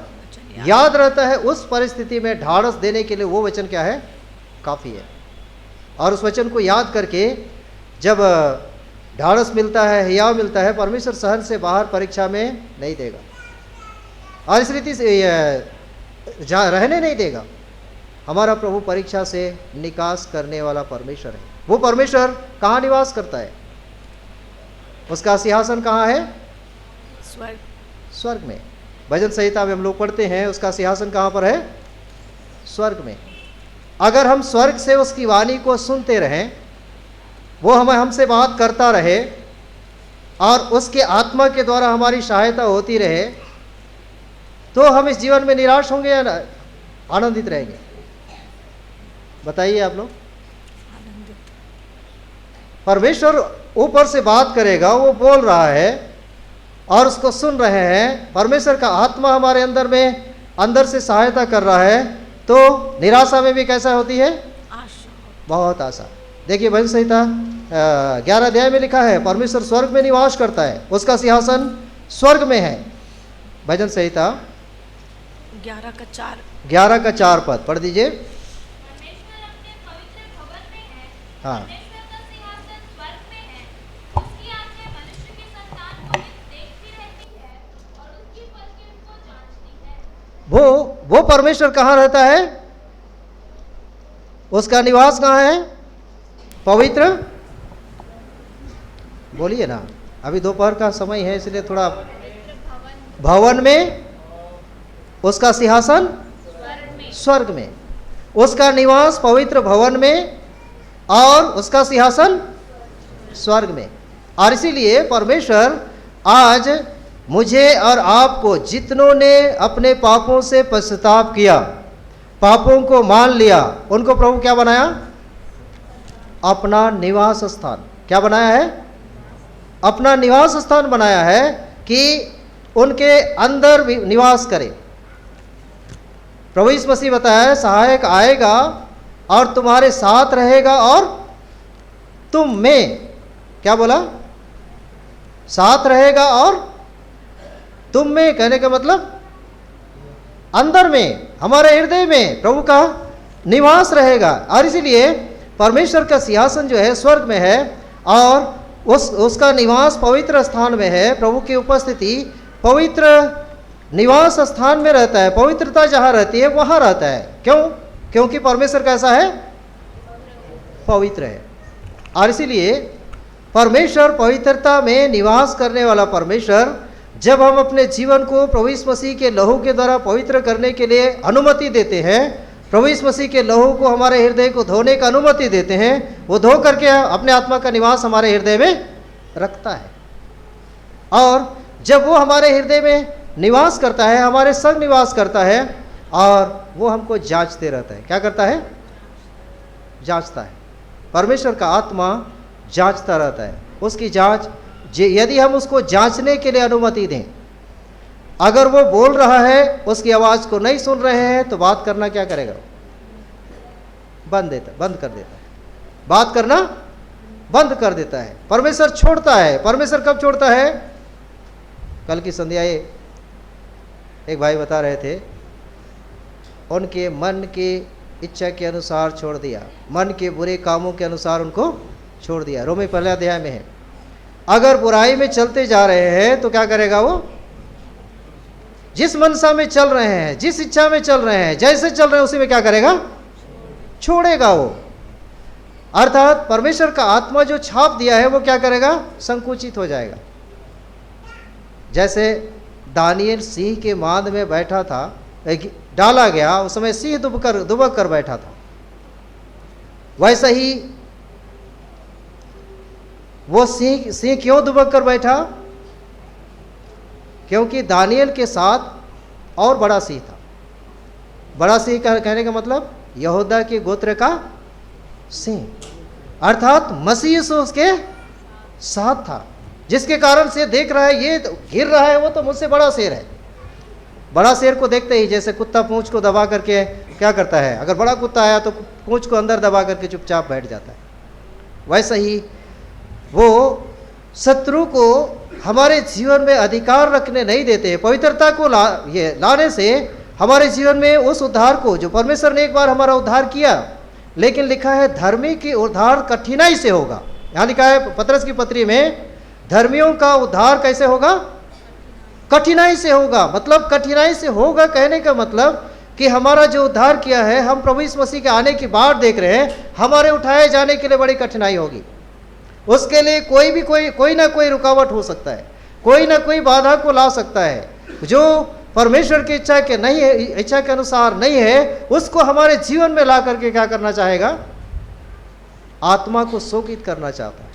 याद रहता है। उस परिस्थिति में ढाढ़स देने के लिए वो वचन क्या है? काफ़ी है। और उस वचन को याद करके जब ढाढ़स मिलता है, हियाव मिलता है, परमेश्वर सहन से बाहर परीक्षा में नहीं देगा, और इस रीति से रहने नहीं देगा। हमारा प्रभु परीक्षा से निकास करने वाला परमेश्वर है। वो परमेश्वर कहाँ निवास करता है? उसका सिंहासन कहाँ है? स्वर्ग में। भजन संहिता में हम लोग पढ़ते हैं, उसका सिंहासन कहाँ पर है? स्वर्ग में। अगर हम स्वर्ग से उसकी वाणी को सुनते रहें, वो हमसे बात करता रहे, और उसके आत्मा के द्वारा हमारी सहायता होती रहे, तो हम इस जीवन में निराश होंगे या आनंदित रहेंगे? बताइए आप लोग। परमेश्वर ऊपर से बात करेगा, वो बोल रहा है और उसको सुन रहे हैं, परमेश्वर का आत्मा हमारे अंदर से सहायता कर रहा है, तो निराशा में भी कैसा होती है? आशा, बहुत आशा। देखिए भजन संहिता 11 अध्याय में लिखा है, परमेश्वर स्वर्ग में निवास करता है, उसका सिंहासन स्वर्ग में है। भजन संहिता 11 का 4 पद पढ़ दीजिए। हाँ, वो परमेश्वर कहाँ रहता है? उसका निवास कहाँ है? पवित्र, बोलिए ना, अभी दोपहर का समय है इसलिए थोड़ा, भवन में। उसका सिंहासन स्वर्ग में, उसका निवास पवित्र भवन में, और उसका सिंहासन स्वर्ग में। और इसीलिए परमेश्वर आज मुझे और आपको, जितनों ने अपने पापों से पश्चाताप किया, पापों को मान लिया, उनको प्रभु क्या बनाया? अपना निवास स्थान। क्या बनाया है? अपना निवास स्थान बनाया है कि उनके अंदर निवास करे। प्रभु यीशु मसीह बताया है, सहायक आएगा और तुम्हारे साथ रहेगा, और तुम में, क्या बोला? साथ रहेगा और तुम में, कहने का मतलब अंदर में, हमारे हृदय में प्रभु का निवास रहेगा। और इसीलिए परमेश्वर का सिंहासन जो है स्वर्ग में है, और उसका निवास पवित्र स्थान में है। प्रभु की उपस्थिति पवित्र निवास स्थान में रहता है। पवित्रता जहाँ रहती है वहाँ रहता है। क्यों? क्योंकि परमेश्वर कैसा है? पवित्र है। और इसीलिए परमेश्वर पवित्रता में निवास करने वाला परमेश्वर, जब हम अपने जीवन को प्रभु यीशु मसीह के लहू के द्वारा पवित्र करने के लिए अनुमति देते हैं, प्रभु यीशु मसीह के लहू को हमारे हृदय को धोने का अनुमति देते हैं, वो धो करके अपने आत्मा का निवास हमारे हृदय में रखता है। और जब वो हमारे हृदय में निवास करता है, हमारे संग निवास करता है, और वो हमको जांचते रहता है। क्या करता है? जांचता है। परमेश्वर का आत्मा जांचता रहता है। उसकी जांच, यदि हम उसको जांचने के लिए अनुमति दें, अगर वो बोल रहा है, उसकी आवाज़ को नहीं सुन रहे हैं, तो बात करना क्या करेगा? बंद कर देता है, बात करना बंद कर देता है। परमेश्वर छोड़ता है। परमेश्वर कब छोड़ता है? कल की संध्या एक भाई बता रहे थे, उनके मन की इच्छा के अनुसार छोड़ दिया, मन के बुरे कामों के अनुसार उनको छोड़ दिया। रोमी 1 अध्याय में है, अगर बुराई में चलते जा रहे हैं तो क्या करेगा वो? जिस मनसा में चल रहे हैं, जिस इच्छा में चल रहे हैं, जैसे चल रहे हैं, उसी में क्या करेगा? छोड़ेगा वो। अर्थात परमेश्वर का आत्मा जो छाप दिया है वो क्या करेगा? संकुचित हो जाएगा। जैसे दानियल सिंह के मांद में बैठा था, डाला गया, उस समय सिंह दुबक कर बैठा था, वैसा ही वो सिंह क्यों दुबक कर बैठा? क्योंकि दानियल के साथ और बड़ा सिंह था। बड़ा सिंह कहने का मतलब यहूदा के गोत्र का सिंह, अर्थात मसीह यीशु उसके साथ था, जिसके कारण से देख रहा है ये गिर रहा है, वो तो मुझसे बड़ा शेर है। बड़ा शेर को देखते ही जैसे कुत्ता पूंछ को दबा करके क्या करता है, अगर बड़ा कुत्ता आया तो पूंछ को अंदर दबा करके चुपचाप बैठ जाता है, वैसा ही वो शत्रु को हमारे जीवन में अधिकार रखने नहीं देते। पवित्रता को लाने से हमारे जीवन में उस उद्धार को, जो परमेश्वर ने एक बार हमारा उद्धार किया, लेकिन लिखा है धर्मी की उद्धार कठिनाई से होगा। यहाँ लिखा है पतरस की पत्री में, धर्मियों का उद्धार कैसे होगा? कठिनाई से होगा। मतलब कठिनाई से होगा कहने का मतलब कि हमारा जो उद्धार किया है, हम प्रभु यीशु मसीह के आने की बाट देख रहे हैं, हमारे उठाए जाने के लिए बड़ी कठिनाई होगी। उसके लिए कोई ना कोई रुकावट हो सकता है, कोई ना कोई बाधा को ला सकता है। जो परमेश्वर की इच्छा के नहीं है, इच्छा के अनुसार नहीं है, उसको हमारे जीवन में ला करके क्या करना चाहेगा? आत्मा को शोकित करना चाहता है,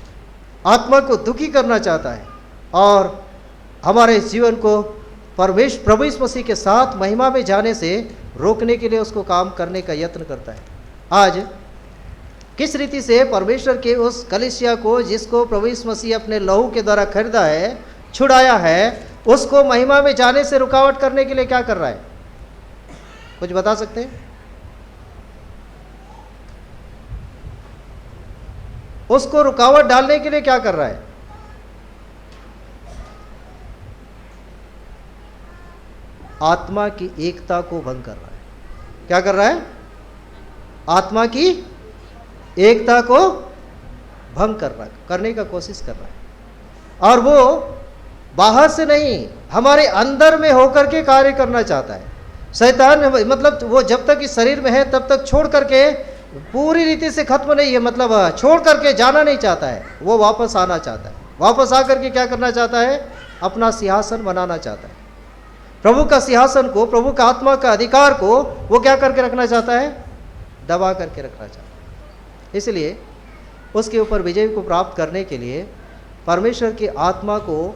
आत्मा को दुखी करना चाहता है, और हमारे जीवन को प्रभु यीशु मसीह के साथ महिमा में जाने से रोकने के लिए उसको काम करने का यत्न करता है। आज किस रीति से परमेश्वर के उस कलीसिया को, जिसको प्रभु यीशु मसीह अपने लहू के द्वारा खरीदा है, छुड़ाया है, उसको महिमा में जाने से रुकावट करने के लिए क्या कर रहा है? कुछ बता सकते हैं? उसको रुकावट डालने के लिए क्या कर रहा है? आत्मा की एकता को भंग कर रहा है। क्या कर रहा है? आत्मा की एकता को भंग करने का कोशिश कर रहा है, और वो बाहर से नहीं, हमारे अंदर में होकर के कार्य करना चाहता है। शैतान मतलब वो जब तक इस शरीर में है तब तक छोड़ करके पूरी रीति से खत्म नहीं है, मतलब छोड़ करके जाना नहीं चाहता है, वो वापस आना चाहता है। वापस आकर के क्या करना चाहता है? अपना सिंहासन बनाना चाहता है। प्रभु का सिंहासन को, प्रभु का आत्मा का अधिकार को वो क्या करके रखना चाहता है? दबा करके रखना चाहता है। इसलिए उसके ऊपर विजय को प्राप्त करने के लिए परमेश्वर की आत्मा को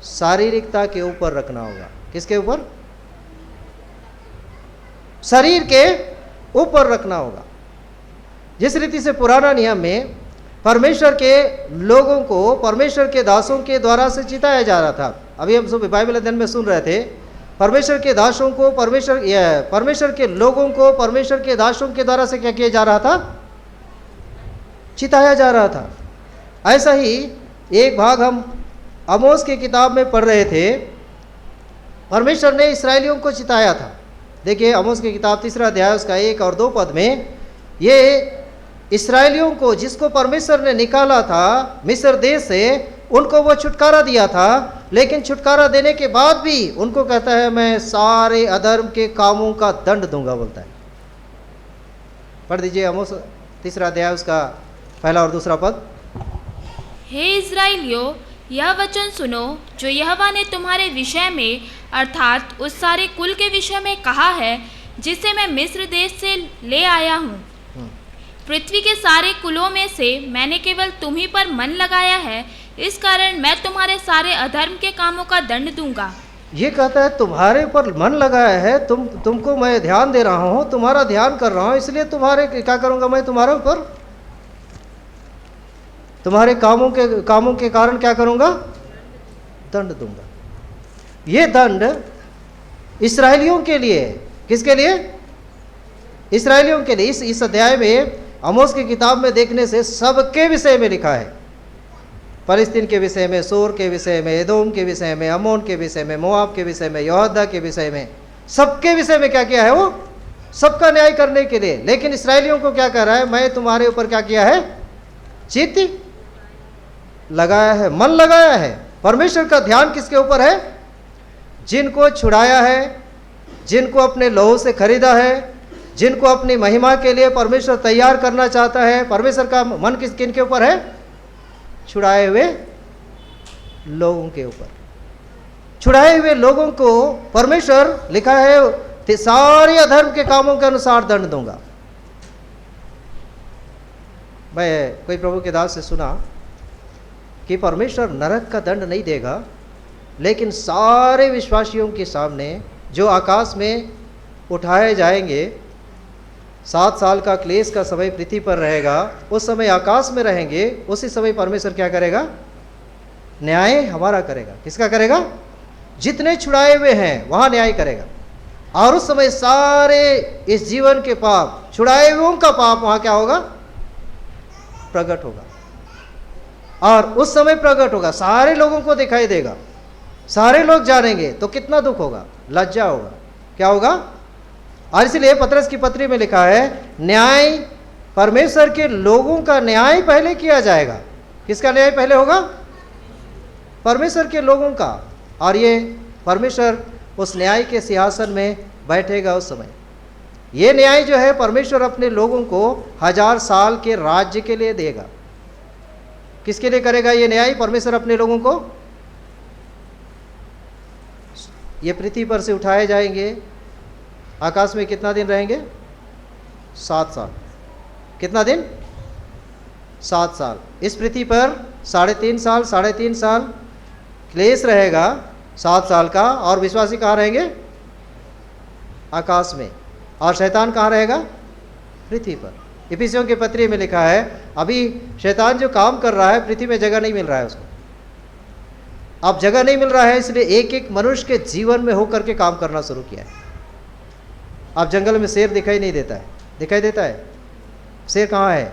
शारीरिकता के ऊपर रखना होगा। किसके ऊपर? शरीर के ऊपर रखना होगा। जिस रीति से पुराना नियम में परमेश्वर के लोगों को परमेश्वर के दासों के द्वारा से चिताया जा रहा था। अभी हम सब बाइबल अध्ययन में सुन रहे थे, परमेश्वर के दासों को परमेश्वर के लोगों को परमेश्वर के दासों के द्वारा से क्या किया जा रहा था? चिताया जा रहा था। ऐसा ही एक भाग हम आमोस की किताब में पढ़ रहे थे, परमेश्वर ने इस्राएलियों को चिताया था। देखिए आमोस की किताब 3 अध्याय उसका 1 और 2 पद में, ये इस्राएलियों को जिसको परमेश्वर ने निकाला था मिस्र देश से, उनको वो छुटकारा दिया था, लेकिन छुटकारा देने के बाद भी उनको कहता है मैं सारे अधर्म के कामों का दंड दूंगा, बोलता है। पढ़ दीजिए आमोस 3 अध्याय उसका 1 और 2 पद। हे इस्राएलियों, यह वचन सुनो जो यहोवा ने तुम्हारे विषय में अर्थात उस सारे कुल के विषय में कहा है जिसे मैं मिस्र देश से ले आया हूँ। पृथ्वी के सारे कुलों में से मैंने केवल तुम ही पर मन लगाया है, इस कारण मैं तुम्हारे सारे अधर्म के कामों का दंड दूंगा। ये कहता है तुम्हारे पर मन लगाया है, तुमको मैं ध्यान दे रहा हूँ, तुम्हारा ध्यान कर रहा हूँ, इसलिए तुम्हारे क्या करूँगा? मैं तुम्हारे ऊपर तुम्हारे कामों के कारण क्या करूँगा? दंड दूंगा। ये दंड इस्राएलियों के लिए है। किसके लिए? इस्राएलियों के लिए। इस अध्याय में आमोस की किताब में देखने से सबके विषय में लिखा है। फलस्तीन के विषय में, सोर के विषय में, एदोम के विषय में, अमोन के विषय में, मोआब के विषय में, यहोदा के विषय में, सबके विषय में क्या किया है? वो सबका न्याय करने के लिए। लेकिन इस्राएलियों को क्या कह रहा है? मैं तुम्हारे ऊपर क्या किया है? चित्त लगाया है, मन लगाया है। परमेश्वर का ध्यान किसके ऊपर है? जिनको छुड़ाया है, जिनको अपने लहू से खरीदा है, जिनको अपनी महिमा के लिए परमेश्वर तैयार करना चाहता है। परमेश्वर का मन किन के ऊपर है? छुड़ाए हुए लोगों के ऊपर। छुड़ाए हुए लोगों को परमेश्वर, लिखा है, सारे अधर्म के कामों के अनुसार दंड दूंगा। मैं कोई प्रभु के दास से सुना कि परमेश्वर नरक का दंड नहीं देगा, लेकिन सारे विश्वासियों के सामने जो आकाश में उठाए जाएंगे, 7 साल का क्लेश का समय पृथ्वी पर रहेगा, उस समय आकाश में रहेंगे, उसी समय परमेश्वर क्या करेगा? न्याय हमारा करेगा। किसका करेगा? जितने छुड़ाए हुए हैं वहाँ न्याय करेगा। और उस समय सारे इस जीवन के पाप, छुड़ाए हुओं का पाप वहाँ क्या होगा? प्रकट होगा। और उस समय प्रकट होगा, सारे लोगों को दिखाई देगा, सारे लोग जानेंगे, तो कितना दुख होगा, लज्जा होगा, क्या होगा? और इसलिए पतरस की पत्री में लिखा है, न्याय, परमेश्वर के लोगों का न्याय पहले किया जाएगा। किसका न्याय पहले होगा? परमेश्वर के लोगों का। और ये परमेश्वर उस न्याय के सिंहासन में बैठेगा उस समय। ये न्याय जो है परमेश्वर अपने लोगों को 1000 साल के राज्य के लिए देगा। किसके लिए करेगा ये न्याय? परमेश्वर अपने लोगों को, ये पृथ्वी पर से उठाए जाएंगे, आकाश में कितना दिन रहेंगे? 7 साल। कितना दिन? 7 साल। इस पृथ्वी पर 3.5 साल क्लेश रहेगा, 7 साल का। और विश्वासी कहाँ रहेंगे? आकाश में। और शैतान कहाँ रहेगा? पृथ्वी पर। इफिसियों के पत्री में लिखा है, अभी शैतान जो काम कर रहा है, पृथ्वी में जगह नहीं मिल रहा है उसको। अब जगह नहीं मिल रहा है, इसलिए एक एक मनुष्य के जीवन में होकर के काम करना शुरू किया है। अब जंगल में शेर दिखाई नहीं देता है, दिखाई देता है? शेर कहाँ है?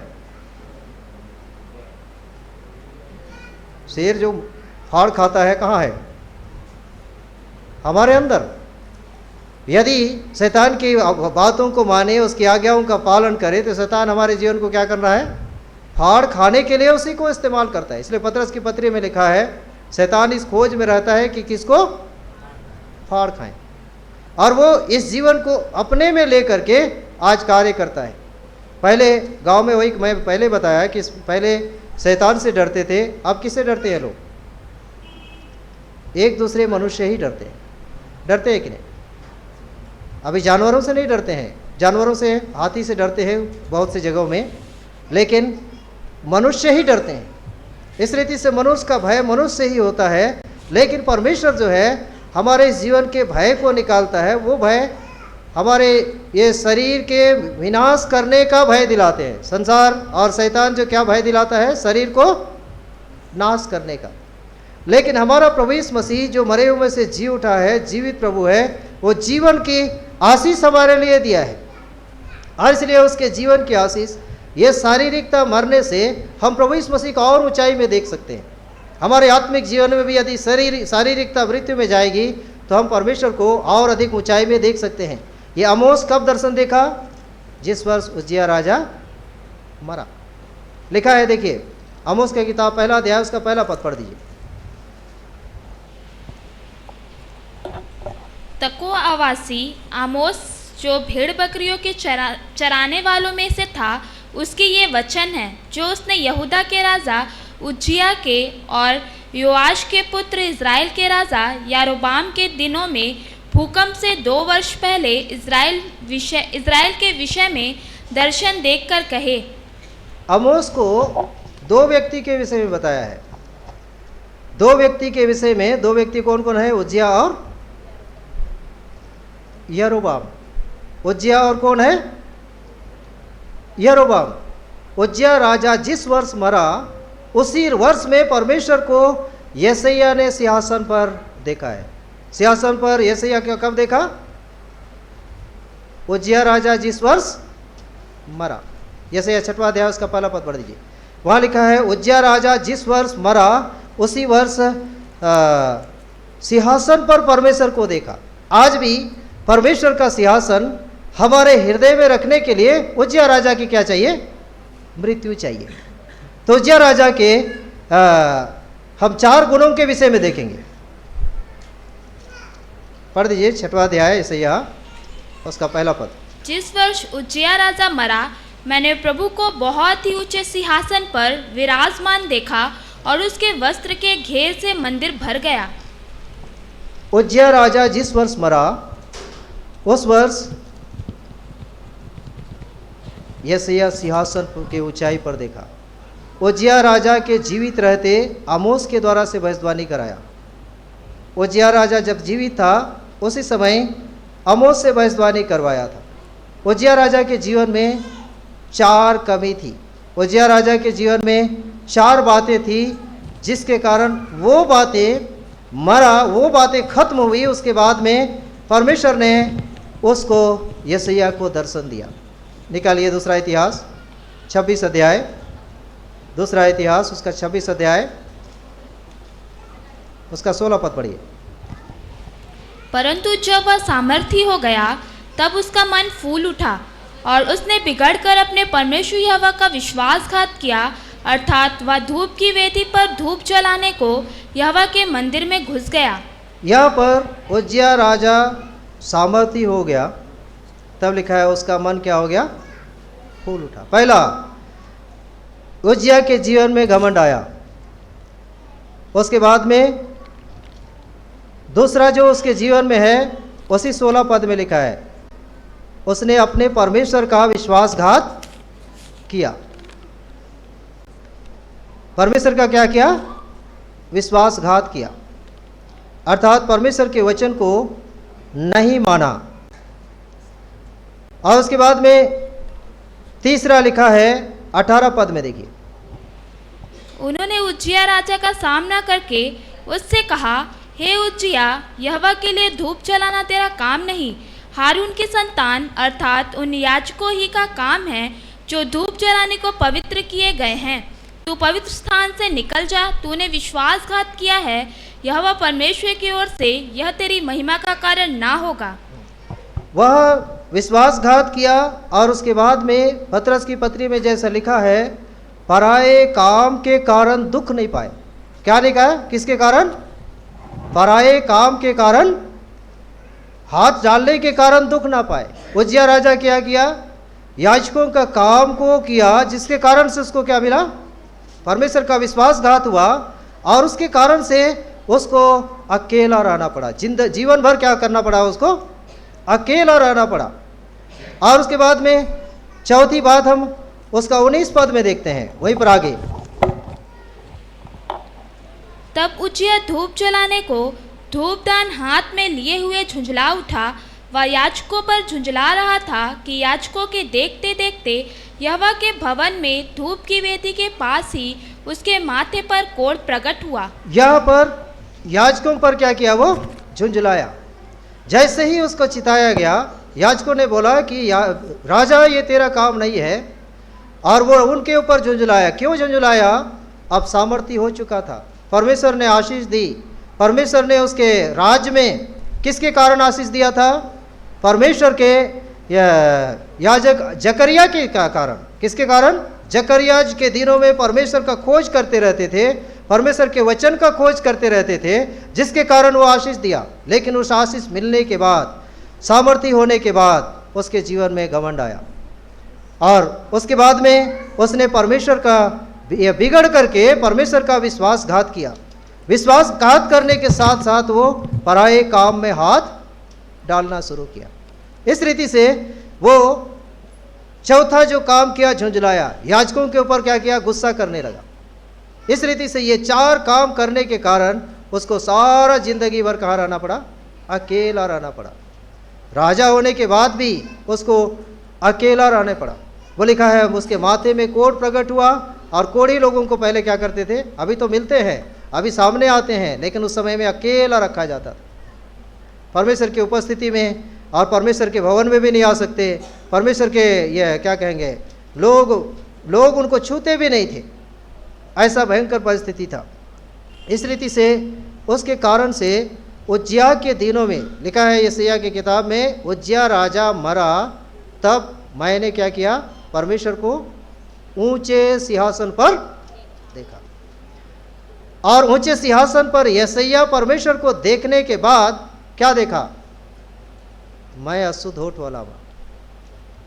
शेर जो फाड़ खाता है कहाँ है? हमारे अंदर। यदि शैतान की बातों को माने, उसकी आज्ञाओं का पालन करे, तो शैतान हमारे जीवन को क्या कर रहा है? फाड़ खाने के लिए उसी को इस्तेमाल करता है। इसलिए पतरस की पत्री में लिखा है, शैतान इस खोज में रहता है कि किसको फाड़ खाएं, और वो इस जीवन को अपने में लेकर के आज कार्य करता है। पहले गांव में, वही मैं पहले बताया कि पहले शैतान से डरते थे, अब किससे डरते हैं लोग? एक दूसरे मनुष्य ही डरते हैं। डरते हैं कि नहीं? अभी जानवरों से नहीं डरते हैं, जानवरों से, हाथी से डरते हैं बहुत सी जगहों में, लेकिन मनुष्य ही डरते हैं। इस रीति से मनुष्य का भय मनुष्य से ही होता है। लेकिन परमेश्वर जो है हमारे जीवन के भय को निकालता है। वो भय हमारे ये शरीर के विनाश करने का भय दिलाते हैं। संसार और शैतान जो क्या भय दिलाता है? शरीर को नाश करने का। लेकिन हमारा प्रभु यीशु मसीह जो मरे हुए में से जी उठा है, जीवित प्रभु है, वो जीवन की आशीष हमारे लिए दिया है। और इसलिए उसके जीवन की आशीष, ये शारीरिकता मरने से हम प्रभु यीशु मसीह को और ऊंचाई में देख सकते हैं। हमारे आत्मिक जीवन में भी यदि शारीरिकता मृत्यु में जाएगी, तो हम परमेश्वर को और अधिक ऊंचाई में देख सकते हैं। ये आमोस कब दर्शन देखा? जिस वर्ष उज्जिया राजा मरा। लिखा है, देखिए आमोस की किताब 1 अध्याय उसका 1 पद पढ़ दीजिए। तकोआवासी आमोस जो भेड़ बकरियों के चराने वालों में से था, उसके ये वचन है जो उसने यहूदा के राजा उज्जिया के और योआश के पुत्र इज़राइल के राजा यारोबाम के दिनों में भूकंप से 2 वर्ष पहले इज़राइल के विषय में दर्शन देखकर कहे। आमोस को 2 व्यक्ति के विषय में बताया है। 2 व्यक्ति के विषय में। 2 व्यक्ति कौन कौन है? उज्जिया और यारोबाम। उज्जिया और कौन है? यारोबाम। उज्जिया राजा जिस वर्ष मरा, उसी वर्ष में परमेश्वर को यशायाह ने सिंहासन पर देखा है। सिंहासन पर यशायाह को कब देखा? उज्जियाह राजा जिस वर्ष मरा। यशायाह 6वां अध्याय उसका पहला पद पढ़ दीजिए। वहाँ लिखा है उज्जियाह राजा जिस वर्ष मरा उसी वर्ष सिंहासन पर परमेश्वर को देखा। आज भी परमेश्वर का सिंहासन हमारे हृदय में रखने के लिए उज्जियाह राजा की क्या चाहिए? मृत्यु चाहिए। तो उज्जियाह राजा के हम 4 गुणों के विषय में देखेंगे। पढ़ दीजिए 6वां अध्याय यशायाह उसका पहला पद। जिस वर्ष उज्जियाह राजा मरा मैंने प्रभु को बहुत ही ऊंचे सिंहासन पर विराजमान देखा और उसके वस्त्र के घेर से मंदिर भर गया। उज्जियाह राजा जिस वर्ष मरा उस वर्ष यशायाह सिंहासन के ऊंचाई पर देखा। उज्जियाह राजा के जीवित रहते आमोस के द्वारा से भविष्यवाणी कराया। उज्जियाह राजा जब जीवित था उसी समय आमोस से भविष्यवाणी करवाया था। उज्जियाह राजा के जीवन में 4 कमी थी। उज्जियाह राजा के जीवन में 4 बातें थी जिसके कारण वो बातें खत्म हुई। उसके बाद में परमेश्वर ने उसको यशायाह को दर्शन दिया। निकालिए दूसरा इतिहास 26 अध्याय, दूसरा इतिहास उसका 26 अध्याय उसका 16 पद पढ़िए। परंतु जब वह सामर्थी हो गया तब उसका मन फूल उठा और उसने बिगड़कर अपने परमेश्वर यहोवा का विश्वासघात किया, अर्थात वह धूप की वेदी पर धूप जलाने को यहोवा के मंदिर में घुस गया। यहाँ पर उज्जियाह राजा सामर्थी हो गया तब लिखा है उसका मन क्या हो गया? फूल उठा। पहला, उज्जियाह के जीवन में घमंड आया। उसके बाद में दूसरा जो उसके जीवन में है उसी 16 पद में लिखा है उसने अपने परमेश्वर का विश्वासघात किया। परमेश्वर का क्या किया? विश्वासघात किया, अर्थात परमेश्वर के वचन को नहीं माना। और उसके बाद में तीसरा लिखा है 18 पद में देखिए। उन्होंने उज्जियाह राजा का सामना करके उससे कहा, हे उज्जियाह, यहोवा के लिए धूप जलाना तेरा काम नहीं, हारून की संतान अर्थात उन याजकों ही का काम है जो धूप जलाने को पवित्र किए गए हैं। तू पवित्र स्थान से निकल जा, तूने विश्वासघात किया है, यहोवा परमेश्वर की ओर से यह तेरी महिमा का कारण ना होगा। वह विश्वासघात किया और उसके बाद में पतरस की पत्री में जैसा लिखा है, पराए काम के कारण दुख नहीं पाए। क्या लिखा है? किसके कारण? पराए काम के कारण, हाथ डालने के कारण दुख ना पाए। उज्जियाह राजा क्या किया? याजकों का काम को किया जिसके कारण से उसको क्या मिला? परमेश्वर का विश्वासघात हुआ और उसके कारण से उसको अकेला रहना पड़ा। जीवन भर क्या करना पड़ा? उसको अकेला रहना पड़ा। और उसके बाद में चौथी बात हम उसका 19 पद में देखते हैं, वहीं पर आगे। तब उज्जियाह धूप जलाने को धूपदान हाथ में लिए हुए झुंझला उठा। वह याजकों पर झुंझला रहा था कि याजकों के देखते देखते यहोवा के भवन में धूप की वेदी के पास ही उसके माथे पर कोढ़ प्रकट हुआ। यहाँ पर याजकों पर क्या किया? वो झुंझलाया। जैसे ही उसको चिताया गया, याजकों ने बोला कि राजा ये तेरा काम नहीं है, और वो उनके ऊपर झुंझलाया। क्यों झुंझलाया? अब सामर्थ्य हो चुका था, परमेश्वर ने आशीष दी। परमेश्वर ने उसके राज्य में किसके कारण आशीष दिया था? परमेश्वर के याजक जकरिया के कारण। किसके कारण? जकरिया के दिनों में परमेश्वर का खोज करते रहते थे, परमेश्वर के वचन का खोज करते रहते थे, जिसके कारण वो आशीष दिया। लेकिन उस आशीष मिलने के बाद, सामर्थ्य होने के बाद उसके जीवन में घमंड आया और उसके बाद में उसने परमेश्वर का बिगड़ करके परमेश्वर का विश्वासघात किया। विश्वासघात करने के साथ साथ वो पराये काम में हाथ डालना शुरू किया। इस रीति से वो चौथा जो काम किया, झुंझलाया, याजकों के ऊपर क्या किया? गुस्सा करने लगा। इस रीति से ये 4 काम करने के कारण उसको सारा जिंदगी भर कहाँ रहना पड़ा? अकेला रहना पड़ा। राजा होने के बाद भी उसको अकेला रहने पड़ा। वो लिखा है उसके माथे में कोढ़ प्रकट हुआ और कोढ़ी लोगों को पहले क्या करते थे, अभी तो मिलते हैं, अभी सामने आते हैं, लेकिन उस समय में अकेला रखा जाता था परमेश्वर की उपस्थिति में, और परमेश्वर के भवन में भी नहीं आ सकते, परमेश्वर के ये क्या कहेंगे लोग उनको छूते भी नहीं थे, ऐसा भयंकर परिस्थिति था। इस रीति से उसके कारण से उज्जिया के दिनों में लिखा है यशायाह की किताब में, उज्जिया राजा मरा तब मैंने क्या किया, परमेश्वर को ऊंचे सिंहासन पर देखा। और ऊंचे सिंहासन पर यशायाह परमेश्वर को देखने के बाद क्या देखा, मैं अशुद्ध होठ वाला हूं।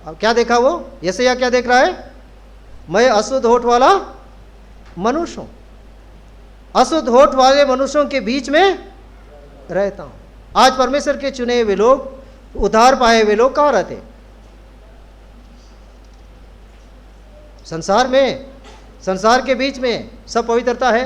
अब क्या देखा वो, यशायाह क्या देख रहा है, मैं अशुद्ध होठ वाला मनुष्य हूं, अशुद्ध होठ वाले मनुष्यों के बीच में रहता हूं। आज परमेश्वर के चुने हुए लोग, उद्धार पाए हुए लोग कहाँ रहते, संसार में, संसार के बीच में सब पवित्रता है,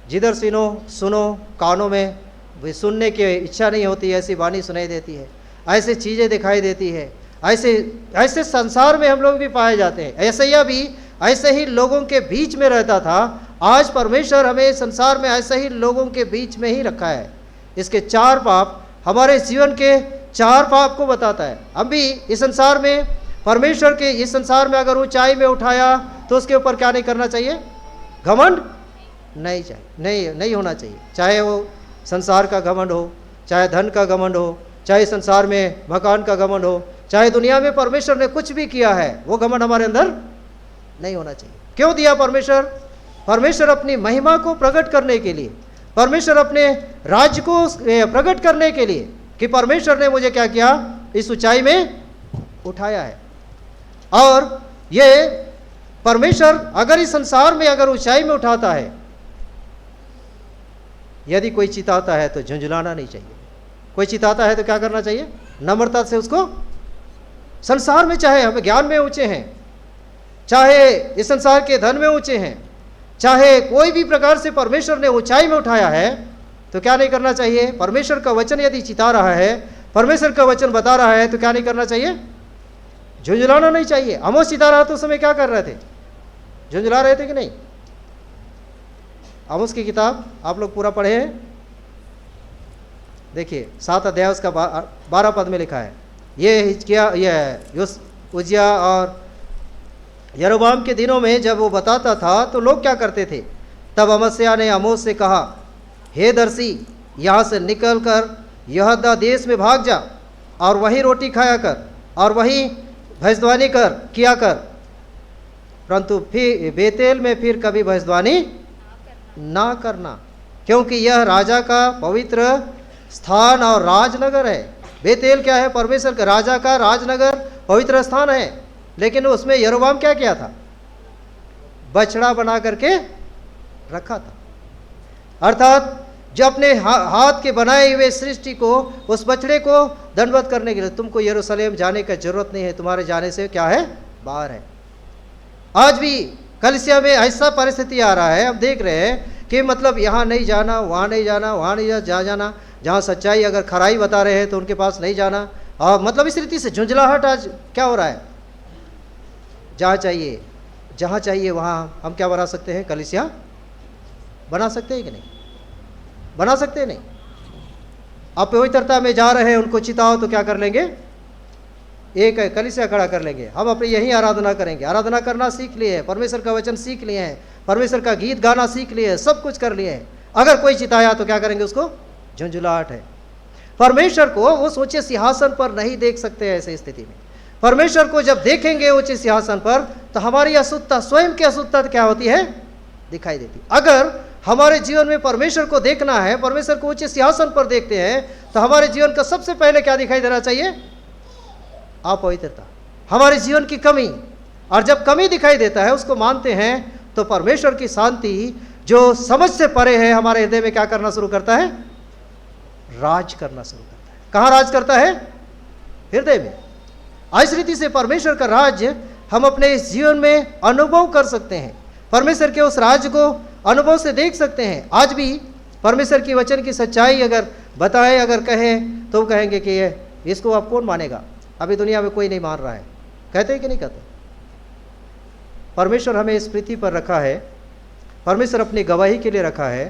जिधर सुनो कानों में वे सुनने की इच्छा नहीं होती, ऐसी वाणी सुनाई देती है, ऐसे चीज़ें दिखाई देती है, ऐसे संसार में हम लोग भी पाए जाते हैं। यशायाह भी ऐसे ही लोगों के बीच में रहता था। आज परमेश्वर हमें संसार में ऐसे ही लोगों के बीच में ही रखा है। इसके 4 पाप, हमारे जीवन के 4 पाप को बताता है। हम भी इस संसार में, परमेश्वर के इस संसार में अगर ऊंचाई में उठाया तो उसके ऊपर क्या नहीं करना चाहिए, घमंड नहीं चाहिए, नहीं होना चाहिए। चाहे वो संसार का घमंड हो, चाहे धन का घमंड हो, चाहे संसार में मकान का घमंड हो, चाहे दुनिया में परमेश्वर ने कुछ भी किया है, वो घमंड हमारे अंदर नहीं होना चाहिए। क्यों दिया परमेश्वर? परमेश्वर अपनी महिमा को प्रकट करने के लिए, परमेश्वर अपने राज्य को प्रकट करने के लिए, कि परमेश्वर ने मुझे क्या किया, इस ऊंचाई में उठाया है। और ये परमेश्वर अगर इस संसार में अगर ऊंचाई में उठाता है, यदि कोई चिताता है तो झुंझलाना नहीं चाहिए। कोई चिताता है तो क्या करना चाहिए, नम्रता से उसको, संसार में चाहे हम ज्ञान में ऊंचे हैं, चाहे इस संसार के धन में ऊंचे हैं, चाहे कोई भी प्रकार से परमेश्वर ने ऊंचाई में उठाया है, तो क्या नहीं करना चाहिए, परमेश्वर का वचन यदि चिता रहा है, परमेश्वर का वचन बता रहा है, तो क्या नहीं करना चाहिए, झुंझलाना नहीं चाहिए। आमोस चिता रहा तो उस समय क्या कर रहे थे, झुंझला रहे थे कि नहीं? आमोस की किताब आप लोग पूरा पढ़े हैं, देखिए 7 अध्याय उसका 12 पद में लिखा है, ये हिजकिया, ये उज्जिया और यरोबाम के दिनों में जब वो बताता था तो लोग क्या करते थे। तब अमस्याह ने आमोस से कहा, हे दर्शी, यहाँ से निकल कर यहूदा देश में भाग जा और वहीं रोटी खाया कर और वहीं भविष्यवाणी किया कर, परंतु फिर बेतेल में फिर कभी भविष्यवाणी ना करना, क्योंकि यह राजा का पवित्र स्थान और राजनगर है। बेतेल क्या है, परमेश्वर का, राजा का राजनगर, पवित्र स्थान है। लेकिन उसमें यरोबाम क्या किया था, बछड़ा बना करके रखा था, अर्थात जो अपने हाथ के बनाए हुए सृष्टि को, उस बछड़े को दंडवत करने के लिए। तुमको यरूशलेम जाने का जरूरत नहीं है, तुम्हारे जाने से क्या है, बाहर है। आज भी कलीसिया में ऐसा परिस्थिति आ रहा है, हम देख रहे हैं कि मतलब यहाँ नहीं जाना, वहाँ नहीं जाना, वहाँ नहीं जाना, जहाँ सच्चाई अगर खराई बता रहे हैं तो उनके पास नहीं जाना। और मतलब इस रीति से झुंझलाहट आज क्या हो रहा है, जहाँ चाहिए वहाँ हम क्या बना सकते हैं, कलीसिया बना सकते हैं कि नहीं, बना सकते नहीं। आप पवित्रता में जा रहे हैं, उनको चिताओ तो क्या कर लेंगे, एक कलीसिया खड़ा कर लेंगे, हम अपनी यही आराधना करेंगे। आराधना करना सीख लिए हैं, परमेश्वर का वचन सीख लिए हैं, परमेश्वर का गीत गाना सीख लिए हैं, सब कुछ कर लिए हैं। अगर कोई चिताया तो क्या करेंगे, उसको झुंझुलाहट है। परमेश्वर को उस ऊंचे सिंहासन पर नहीं देख सकते हैं। ऐसी स्थिति में परमेश्वर को जब देखेंगे ऊंचे सिंहासन पर, तो हमारी अशुद्धता, स्वयं की अशुद्धता क्या होती है, दिखाई देती। अगर हमारे जीवन में परमेश्वर को देखना है, परमेश्वर को ऊंचे सिंहासन पर देखते हैं, तो हमारे जीवन का सबसे पहले क्या दिखाई देना चाहिए, अपवित्रता, हमारे जीवन की कमी। और जब कमी दिखाई देता है, उसको मानते हैं, तो परमेश्वर की शांति जो समझ से परे है, हमारे हृदय में क्या करना शुरू करता है, राज करना शुरू करता है। कहाँ राज करता है, हृदय में। इस रीति से परमेश्वर का राज्य हम अपने इस जीवन में अनुभव कर सकते हैं, परमेश्वर के उस राज्य को अनुभव से देख सकते हैं। आज भी परमेश्वर की वचन की सच्चाई अगर बताएं, अगर कहें, तो कहेंगे कि ये इसको अब कौन मानेगा, अभी दुनिया में कोई नहीं मान रहा है, कहते हैं कि नहीं कहते। परमेश्वर हमें इस पृथ्वी पर रखा है, परमेश्वर अपनी गवाही के लिए रखा है,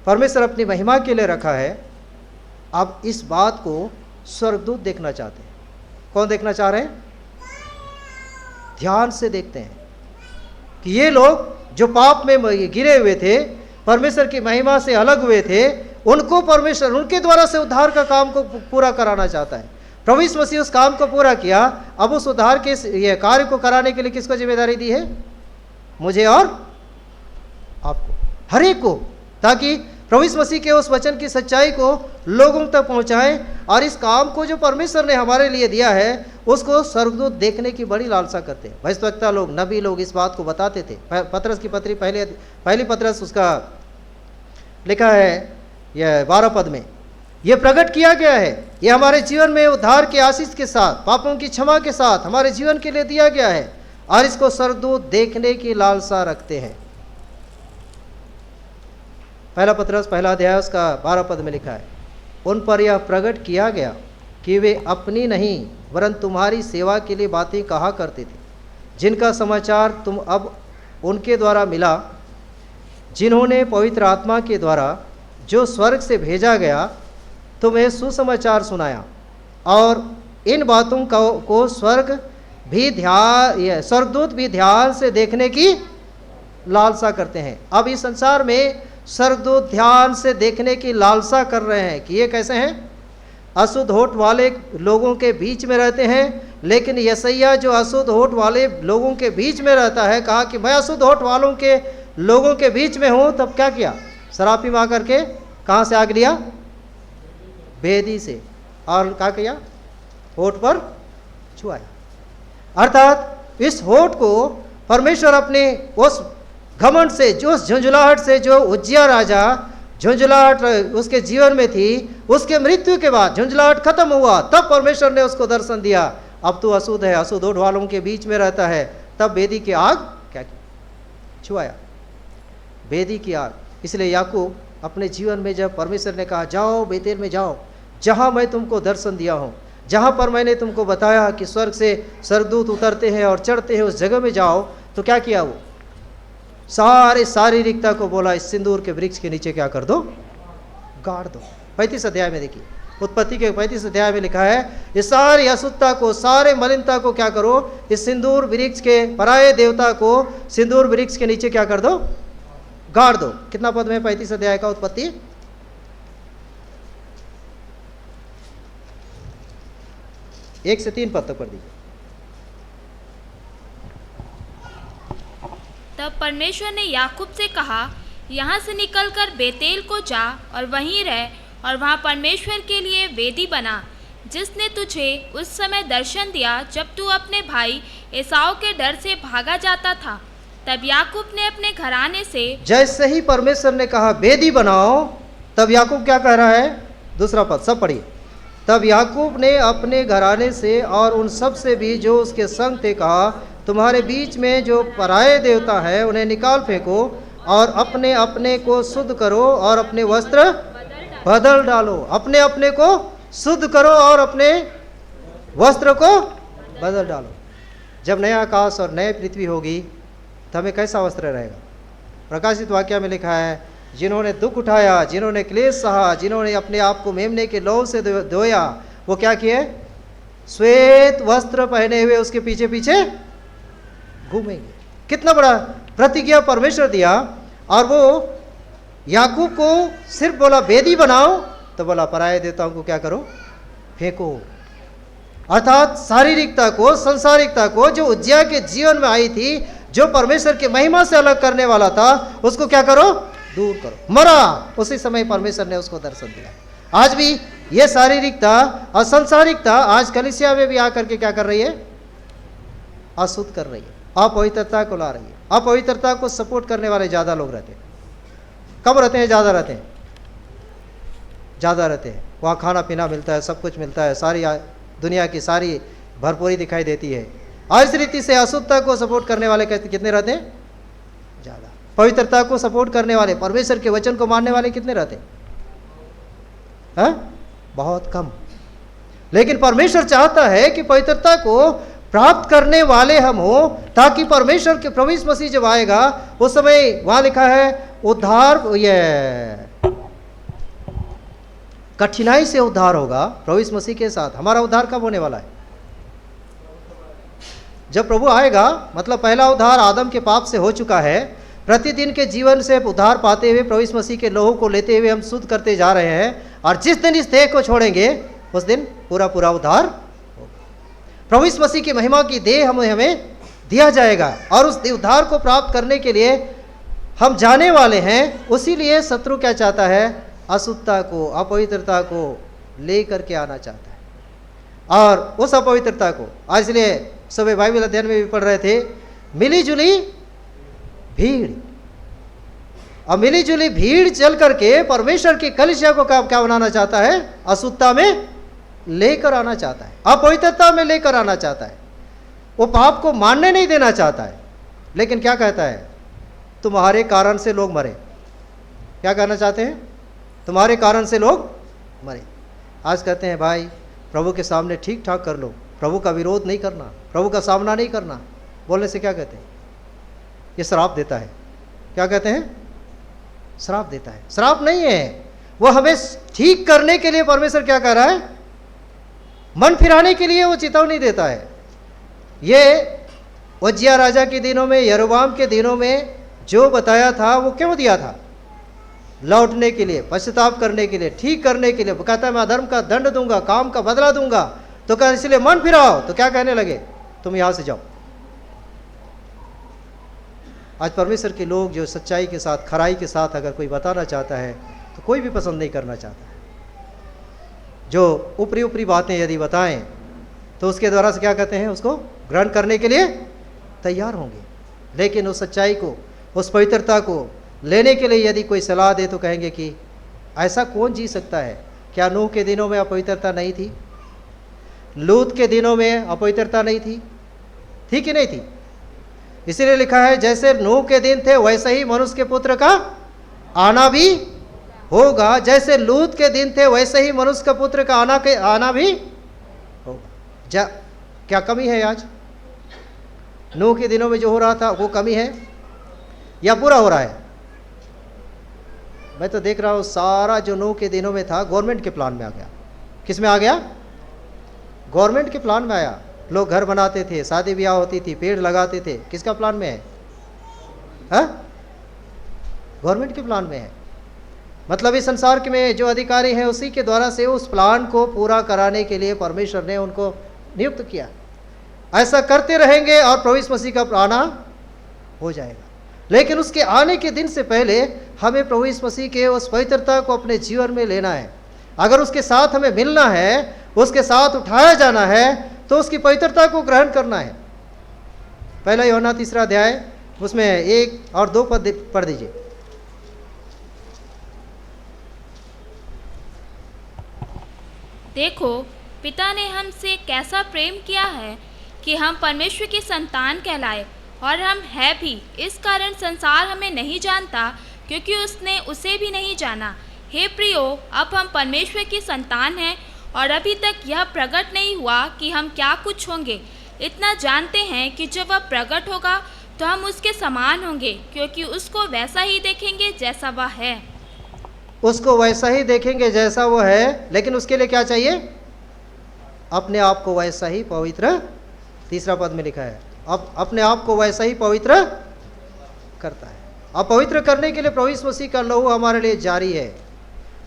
परमेश्वर अपनी महिमा के लिए रखा है। अब इस बात को स्वर्गदूत देखना चाहते हैं। कौन देखना चाह रहे हैं? ध्यान से देखते हैं कि ये लोग जो पाप में गिरे हुए थे, परमेश्वर की महिमा से अलग हुए थे, उनको परमेश्वर उनके द्वारा से उद्धार का काम को पूरा कराना चाहता है। प्रभु यीशु मसीह उस काम को पूरा किया। अब उस उद्धार के ये कार्य को कराने के लिए किसको जिम्मेदारी दी है? मुझे और आपको, हर एक को, ताकि प्रभु यीशु मसीह के उस वचन की सच्चाई को लोगों तक पहुंचाएं और इस काम को जो परमेश्वर ने हमारे लिए दिया है उसको स्वर्गदूत देखने की बड़ी लालसा करते हैं। भविष्यवक्ता लोग, नबी लोग इस बात को बताते थे। पतरस की पत्री पहली पतरस उसका लिखा है यह 12 पद में, यह प्रकट किया गया है, यह हमारे जीवन में उद्धार के आशीष के साथ, पापों की क्षमा के साथ हमारे जीवन के लिए दिया गया है और इसको स्वर्गदूत देखने की लालसा रखते हैं। पहला पतरस पहला अध्याय उसका 12 पद में लिखा है, उन पर यह प्रकट किया गया कि वे अपनी नहीं वरन तुम्हारी सेवा के लिए बातें कहा करते थे, जिनका समाचार तुम अब उनके द्वारा मिला, जिन्होंने पवित्र आत्मा के द्वारा जो स्वर्ग से भेजा गया तुम्हें सुसमाचार सुनाया। और इन बातों को स्वर्गदूत भी ध्यान से देखने की लालसा करते हैं। अब इस संसार में स्वर्गदूत ध्यान से देखने की लालसा कर रहे हैं कि ये कैसे हैं? अशुद्ध होठ वाले लोगों के बीच में रहते हैं, लेकिन यशायाह जो अशुद्ध होठ वाले लोगों के बीच में रहता है, कहा कि मैं अशुद्ध होठ वालों के लोगों के बीच में हूं। तब क्या किया? शराब पा करके कहाँ से आग लिया? बेदी से, और क्या किया? होठ पर छुआया। अर्थात इस होठ को परमेश्वर अपने उस घमंड से, जो झुंझुलाहट से, जो उज्जिया राजा झुंझुलाहट उसके जीवन में थी, उसके मृत्यु के बाद झुंझुलाहट खत्म हुआ, तब परमेश्वर ने उसको दर्शन दिया, अब तू अशुद्ध है, अशुद्ध होठ वालों के बीच में रहता है। तब बेदी की आग क्या की? छुआया, बेदी की आग। इसलिए याकूब अपने जीवन में जब परमेश्वर ने कहा जाओ बेतेल में जाओ, जहाँ मैं तुमको दर्शन दिया हूँ, जहाँ पर मैंने तुमको बताया कि स्वर्ग से स्वर्गदूत उतरते हैं और चढ़ते हैं, उस जगह में जाओ, तो क्या किया? वो सारे शारीरिकता को बोला इस सिंदूर के वृक्ष के नीचे क्या कर दो? गाड़ दो। 35 अध्याय में देखिए, उत्पत्ति के 35 अध्याय में लिखा है, ये सारी अशुद्धता को, सारे मलिनता को क्या करो? इस सिंदूर वृक्ष के, पराये देवता को सिंदूर वृक्ष के नीचे क्या कर दो? गाड़ दो। कितना पद में 35 अध्याय का उत्पत्ति? 1 से 3 पद तक पढ़ दीजिए। तब परमेश्वर ने याकूब से कहा, यहाँ से निकलकर बेतेल को जा और वहीं रह, और वहाँ परमेश्वर के लिए वेदी बना, जिसने तुझे उस समय दर्शन दिया जब तू अपने भाई एसाव के डर से भागा जाता था। तब याकूब ने अपने घराने से, जैसे ही परमेश्वर ने कहा वेदी बनाओ, तब याकूब क्या कह रहा है? दूसरा पद सब पढ़िए। तब याकूब ने अपने घराने से और उन सब से भी जो उसके संग थे कहा, तुम्हारे बीच में जो पराये देवता है उन्हें निकाल फेंको और अपने अपने को शुद्ध करो और अपने वस्त्र बदल डालो। अपने अपने को शुद्ध करो और अपने वस्त्र को बदल डालो। जब नया आकाश और नई पृथ्वी होगी तो हमें कैसा वस्त्र रहेगा? प्रकाशित वाक्य में लिखा है, जिन्होंने दुख उठाया, जिन्होंने क्लेश सहा, जिन्होंने अपने आप को मेमने के लहू से धोया, वो क्या किए? श्वेत वस्त्र पहने हुए उसके पीछे पीछे घूमेंगे। कितना बड़ा प्रतिज्ञा परमेश्वर दिया। और वो याकूब को सिर्फ बोला वेदी बनाओ, तो बोला पराये देवताओं को क्या करो? फेंको। अर्थात शारीरिकता को, संसारिकता को, जो उज्जिया के जीवन में आई थी, जो परमेश्वर की महिमा से अलग करने वाला था, उसको क्या करो? दूर करो। मरा, उसी समय परमेश्वर ने उसको दर्शन दिया। आज भी ये शारीरिकता और संसारिकता आज कलीसिया में भी आकर के क्या कर रही है? अशुद्ध कर रही है, अपवित्रता को ला रही है। अपवित्रता को सपोर्ट करने वाले ज़्यादा लोग रहते हैं। कब रहते हैं? ज़्यादा रहते हैं, ज़्यादा रहते हैं। वहाँ खाना पीना मिलता है, सब कुछ मिलता है, सारी दुनिया की सारी भरपूरी दिखाई देती है। और इस रीति से अशुद्धता को सपोर्ट करने वाले कितने रहते हैं? ज़्यादा। पवित्रता को सपोर्ट करने वाले, परमेश्वर के वचन को मानने वाले कितने रहते हैं? बहुत कम। लेकिन परमेश्वर चाहता है कि पवित्रता को प्राप्त करने वाले हम हो, ताकि परमेश्वर के प्रभु यीशु मसीह जब आएगा उस समय वहां लिखा है उद्धार, ये कठिनाई से उद्धार होगा प्रभु यीशु मसीह के साथ। हमारा उद्धार कब होने वाला है? जब प्रभु आएगा, मतलब पहला उद्धार आदम के पाप से हो चुका है। प्रतिदिन के जीवन से उद्धार पाते हुए प्रभु यीशु मसीह के लहू को लेते हुए हम शुद्ध करते जा रहे हैं, और जिस दिन इस देह को छोड़ेंगे उस दिन पूरा पूरा उद्धार होगा। प्रभु यीशु मसीह की महिमा की देह हमें दिया जाएगा, और उस उद्धार को प्राप्त करने के लिए हम जाने वाले हैं। उसी लिए शत्रु क्या चाहता है? अशुद्धता को, अपवित्रता को लेकर के आना चाहता है। और उस अपवित्रता को आज, इसलिए सुबह बाइबल अध्ययन में भी पढ़ रहे थे, मिली जुली भीड़, और मिली जुली भीड़ चल करके परमेश्वर की कलीसिया को क्या बनाना चाहता है? अशुद्धता में लेकर आना चाहता है, अपवित्रता में लेकर आना चाहता है। वो पाप को मानने नहीं देना चाहता है। लेकिन क्या कहता है? तुम्हारे कारण से लोग मरे। क्या कहना चाहते हैं? तुम्हारे कारण से लोग मरे। आज कहते हैं भाई प्रभु के सामने ठीक ठाक कर लो, प्रभु का विरोध नहीं करना, प्रभु का सामना नहीं करना। बोलने से क्या कहते हैं? ये श्राप देता है। क्या कहते हैं? श्राप देता है। श्राप नहीं है, वो हमें ठीक करने के लिए परमेश्वर क्या कर रहा है? मन फिराने के लिए वो चेतावनी देता है। ये उज्जिया राजा के दिनों में, यरोबाम के दिनों में जो बताया था वो क्यों दिया था? लौटने के लिए, पश्चाताप करने के लिए, ठीक करने के लिए। कहता है मैं अधर्म का दंड दूंगा, काम का बदला दूंगा। तो क्या इसलिए मन फिराओ? तो क्या कहने लगे? तुम यहां से जाओ। आज परमेश्वर के लोग जो सच्चाई के साथ, खराई के साथ अगर कोई बताना चाहता है तो कोई भी पसंद नहीं करना चाहता है। जो ऊपरी ऊपरी बातें यदि बताएं तो उसके द्वारा से क्या कहते हैं? उसको ग्रहण करने के लिए तैयार होंगे। लेकिन उस सच्चाई को, उस पवित्रता को लेने के लिए यदि कोई सलाह दे तो कहेंगे कि ऐसा कौन जी सकता है? क्या नूह के दिनों में अपवित्रता नहीं थी? लूत के दिनों में अपवित्रता नहीं थी? थी कि नहीं थी? इसीलिए लिखा है जैसे नूह के दिन थे वैसे ही मनुष्य के पुत्र का आना भी होगा। जैसे लूत के दिन थे वैसे ही मनुष्य का पुत्र का आना भी होगा। क्या कमी है आज? नूह के दिनों में जो हो रहा था वो कमी है या पूरा हो रहा है? मैं तो देख रहा हूँ सारा जो नूह के दिनों में था गवर्नमेंट के प्लान में आ गया। किस में आ गया? गवर्नमेंट के प्लान में आया। लोग घर बनाते थे, शादी ब्याह होती थी, पेड़ लगाते थे। किसका प्लान में है? गवर्नमेंट के प्लान में है। मतलब इस संसार के में जो अधिकारी हैं उसी के द्वारा से उस प्लान को पूरा कराने के लिए परमेश्वर ने उनको नियुक्त किया। ऐसा करते रहेंगे और प्रभु यीशु मसीह का आना हो जाएगा। लेकिन उसके आने के दिन से पहले हमें प्रभु यीशु मसीह के उस पवित्रता को अपने जीवन में लेना है। अगर उसके साथ हमें मिलना है, उसके साथ उठाया जाना है, तो उसकी पवित्रता को ग्रहण करना है। पहला यूहन्ना 3 अध्याय उसमें 1 और 2 पद पढ़ दीजिए। देखो पिता ने हमसे कैसा प्रेम किया है कि हम परमेश्वर की संतान कहलाए, और हम है भी। इस कारण संसार हमें नहीं जानता क्योंकि उसने उसे भी नहीं जाना। हे प्रियो, अब हम परमेश्वर की संतान हैं और अभी तक यह प्रकट नहीं हुआ कि हम क्या कुछ होंगे। इतना जानते हैं कि जब वह प्रकट होगा तो हम उसके समान होंगे, क्योंकि उसको वैसा ही देखेंगे जैसा वह है। उसको वैसा ही देखेंगे जैसा वो है। लेकिन उसके लिए क्या चाहिए? अपने आप को वैसा ही पवित्र, 3 पद में लिखा है, अब अपने आप को वैसा ही पवित्र करता है। अब पवित्र करने के लिए प्रभु यीशु मसीह का लहू हमारे लिए जारी है।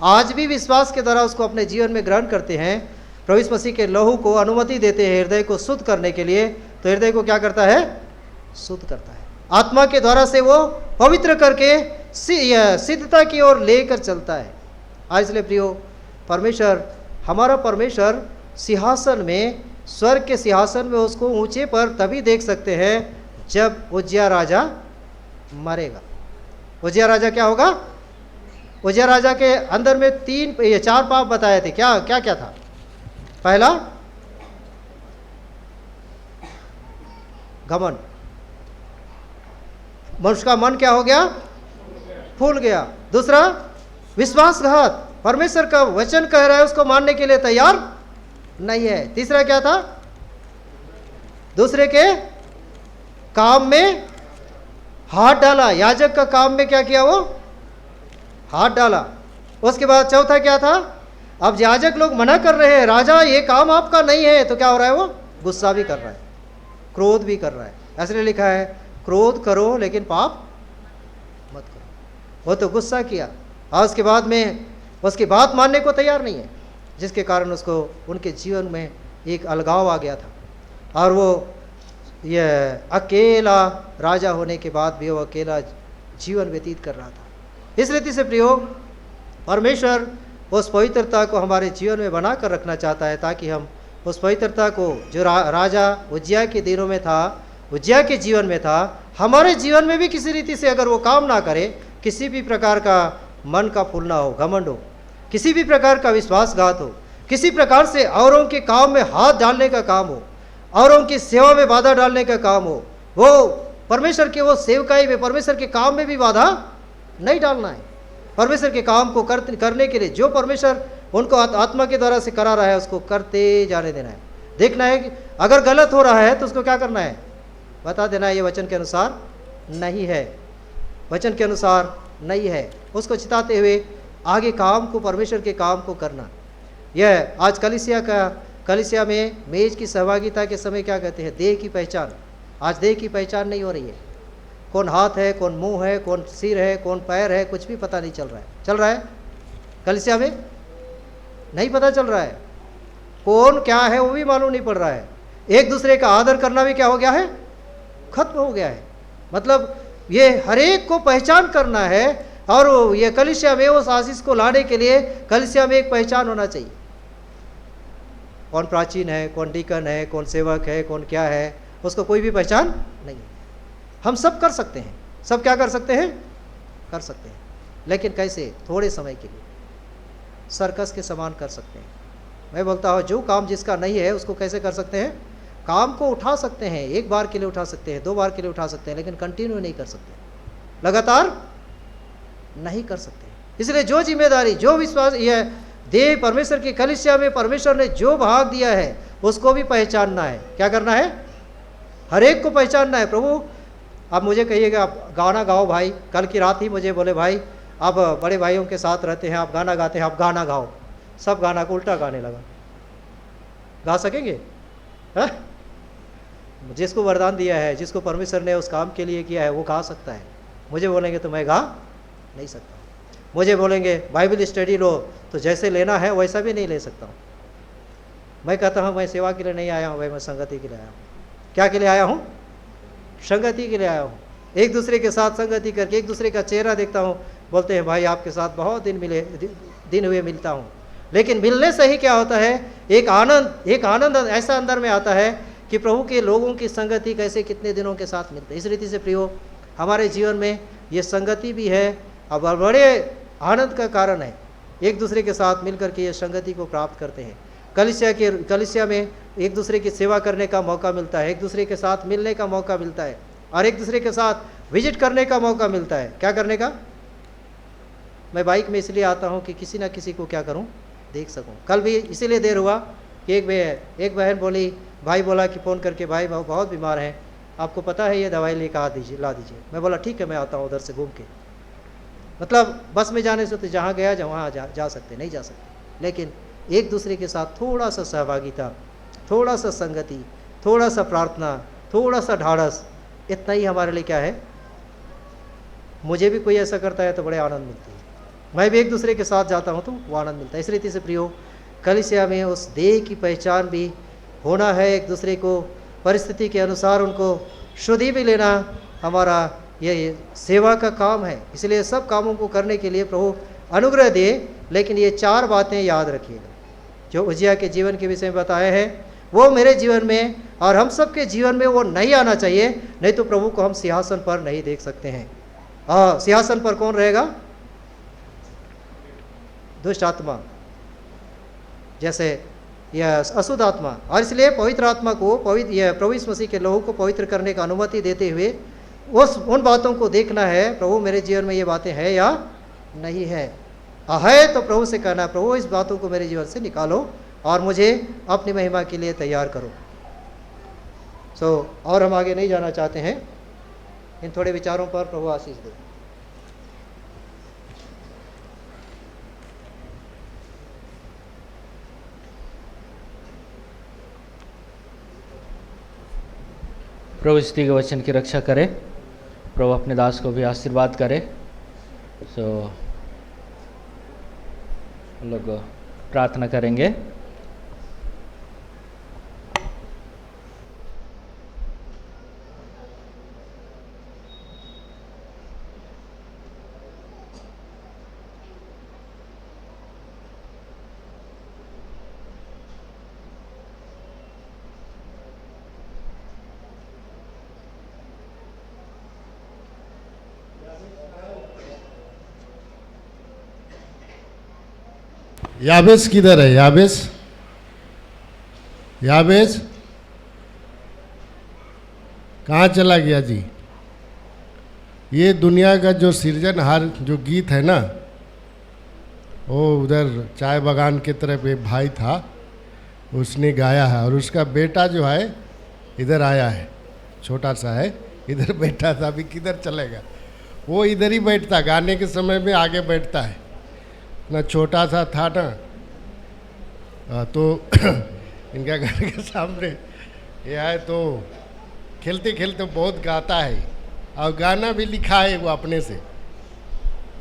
आज भी विश्वास के द्वारा उसको अपने जीवन में ग्रहण करते हैं। प्रभु यीशु मसीह के लहू को अनुमति देते हैं हृदय को शुद्ध करने के लिए। तो हृदय को क्या करता है? शुद्ध करता है। आत्मा के द्वारा से वो पवित्र करके सिद्धता की ओर लेकर चलता है। आज इसलिए प्रियो, परमेश्वर, हमारा परमेश्वर सिंहासन में, स्वर्ग के सिंहासन में उसको ऊंचे पर तभी देख सकते हैं जब उज्जिया राजा मरेगा। उज्जिया राजा क्या होगा? उज्जिया राजा के अंदर में 4 पाप बताए थे। क्या क्या क्या था? पहला घमंड, मनुष्य का मन क्या हो गया? फूल गया। दूसरा विश्वासघात, परमेश्वर का वचन कह रहा है उसको मानने के लिए तैयार नहीं है। तीसरा क्या था? दूसरे के काम में हाथ डाला। याजक का काम में क्या किया? वो हाथ डाला। उसके बाद चौथा क्या था? अब याजक लोग मना कर रहे हैं, राजा ये काम आपका नहीं है, तो क्या हो रहा है? वो गुस्सा भी कर रहा है, क्रोध भी कर रहा है। ऐसे लिखा है, क्रोध करो लेकिन पाप मत करो। वो तो गुस्सा किया और उसके बाद में उसकी बात मानने को तैयार नहीं है, जिसके कारण उसको उनके जीवन में एक अलगाव आ गया था और वो ये अकेला राजा होने के बाद भी वो अकेला जीवन व्यतीत कर रहा था। इस रीति से प्रियो, परमेश्वर उस पवित्रता को हमारे जीवन में बना कर रखना चाहता है, ताकि हम उस पवित्रता को जो राजा उज्जियाह के दिनों में था, उज्जियाह के जीवन में था, हमारे जीवन में भी किसी रीति से अगर वो काम ना करे, किसी भी प्रकार का मन का फूलना हो, घमंड हो, किसी भी प्रकार का विश्वासघात हो, किसी प्रकार से औरों के काम में हाथ डालने का काम हो, औरों की सेवा में बाधा डालने का काम हो, वो परमेश्वर के वो सेवकाई में, परमेश्वर के काम में भी बाधा नहीं डालना है। परमेश्वर के काम को करने के लिए जो परमेश्वर उनको आत्मा के द्वारा से करा रहा है, उसको करते जाने देना है। देखना है कि अगर गलत हो रहा है तो उसको क्या करना है? बता देना है, ये वचन के अनुसार नहीं है, वचन के अनुसार नहीं है, उसको चिताते हुए आगे काम को, परमेश्वर के काम को करना। यह आज कलीसिया में मेज की सहभागिता के समय क्या कहते हैं? देह की पहचान। आज देह की पहचान नहीं हो रही है। कौन हाथ है, कौन मुंह है, कौन सिर है, कौन पैर है, कुछ भी पता नहीं चल रहा है। चल रहा है कलीसिया में? नहीं पता चल रहा है। कौन क्या है वो भी मालूम नहीं पड़ रहा है। एक दूसरे का आदर करना भी क्या हो गया है? खत्म हो गया है। मतलब ये हरेक को पहचान करना है, और ये कलीसिया में उस आशीष को लाने के लिए कलीसिया में एक पहचान होना चाहिए। कौन प्राचीन है, कौन डीकन है, कौन सेवक है, कौन क्या है, उसको कोई भी पहचान नहीं है। हम सब कर सकते हैं, सब क्या कर सकते हैं? कर सकते हैं, लेकिन कैसे? थोड़े समय के लिए, सर्कस के समान कर सकते हैं। मैं बोलता हूँ जो काम जिसका नहीं है उसको कैसे कर सकते हैं? काम को उठा सकते हैं, एक बार के लिए उठा सकते हैं, 2 बार के लिए उठा सकते हैं, लेकिन कंटिन्यू नहीं कर सकते, लगातार नहीं कर सकते। इसलिए जो जिम्मेदारी, जो विश्वास, यह देह परमेश्वर की कलीसिया में परमेश्वर ने जो भाग दिया है उसको भी पहचानना है। क्या करना है? हर एक को पहचानना है। प्रभु आप मुझे कहिएगा, आप गाना गाओ भाई। कल की रात ही मुझे बोले, भाई आप बड़े भाइयों के साथ रहते हैं, आप गाना गाते हैं, आप गाना गाओ। सब गाना को उल्टा गाने लगा। गा सकेंगे? है? जिसको वरदान दिया है, जिसको परमेश्वर ने उस काम के लिए किया है, वो गा सकता है। मुझे बोलेंगे तो मैं गा नहीं सकता। मुझे बोलेंगे बाइबल स्टडी लो, तो जैसे लेना है वैसा भी नहीं ले सकता हूँ। मैं कहता हूँ मैं सेवा के लिए नहीं आया हूँ भाई, मैं संगति के लिए आया हूँ। क्या के लिए आया हूँ? संगति के लिए आया हूँ। एक दूसरे के साथ संगति करके एक दूसरे का चेहरा देखता हूँ। बोलते हैं भाई आपके साथ बहुत दिन हुए मिलता हूँ। लेकिन मिलने से ही क्या होता है? एक आनंद ऐसा अंदर में आता है कि प्रभु के लोगों की संगति कैसे कितने दिनों के साथ मिलते हैं। इस रीति से प्रियो, हमारे जीवन में ये संगति भी है और बड़े आनंद का कारण है। एक दूसरे के साथ मिलकर के ये संगति को प्राप्त करते हैं। कलीसिया में एक दूसरे की सेवा करने का मौका मिलता है, एक दूसरे के साथ मिलने का मौका मिलता है, और एक दूसरे के साथ विजिट करने का मौका मिलता है। क्या करने का? मैं बाइक में इसलिए आता हूँ कि किसी ना किसी को क्या करूँ, देख सकूँ। कल भी इसीलिए देर हुआ कि एक बहन बोली, भाई बोला कि फ़ोन करके, भाई बहुत बीमार हैं, आपको पता है ये दवाई लेकर ला दीजिए। मैं बोला ठीक है, मैं आता हूँ उधर से घूम के। मतलब बस में जाने से तो जहाँ गया वहाँ जा सकते, नहीं जा सकते, लेकिन एक दूसरे के साथ थोड़ा सा सहभागिता, थोड़ा सा संगति, थोड़ा सा प्रार्थना, थोड़ा सा ढाढ़स, इतना ही हमारे लिए क्या है? मुझे भी कोई ऐसा करता है तो बड़े आनंद मिलती है। मैं भी एक दूसरे के साथ जाता हूँ तो वो आनंद मिलता है। इस रीति से प्रियो, कलीसिया में उस देह की पहचान भी होना है। एक दूसरे को परिस्थिति के अनुसार उनको शुद्धि भी लेना हमारा ये सेवा का काम है। इसलिए सब कामों को करने के लिए प्रभु अनुग्रह दे। लेकिन ये 4 बातें याद रखिएगा जो उज्जियाह के जीवन के विषय में बताए हैं, वो मेरे जीवन में और हम सब के जीवन में वो नहीं आना चाहिए, नहीं तो प्रभु को हम सिंहासन पर नहीं देख सकते हैं। सिंहासन पर कौन रहेगा? दुष्ट आत्मा, जैसे यह अशुद्ध आत्मा। और इसलिए पवित्र आत्मा को प्रभु यीशु मसीह के लोगों को पवित्र करने का अनुमति देते हुए उन बातों को देखना है, प्रभु मेरे जीवन में ये बातें हैं या नहीं है। तो प्रभु से कहना, प्रभु इस बातों को मेरे जीवन से निकालो और मुझे अपनी महिमा के लिए तैयार करो। और हम आगे नहीं जाना चाहते हैं। इन थोड़े विचारों पर प्रभु आशीष दे। प्रभु स्तुति के वचन की रक्षा करे, प्रभु अपने दास को भी आशीर्वाद करे। हम लोग प्रार्थना करेंगे। याबेस किधर है? याबेस, याबेस कहाँ चला गया जी? ये दुनिया का जो सृजनहार जो गीत है ना, वो उधर चाय बागान की तरफ एक भाई था, उसने गाया है। और उसका बेटा जो है इधर आया है, छोटा सा है, इधर बैठा था। अभी किधर चलेगा? वो इधर ही बैठता, गाने के समय में आगे बैठता है ना। छोटा सा था ना, तो इनका घर के सामने ये है, तो खेलते खेलते बहुत गाता है और गाना भी लिखा है वो अपने से।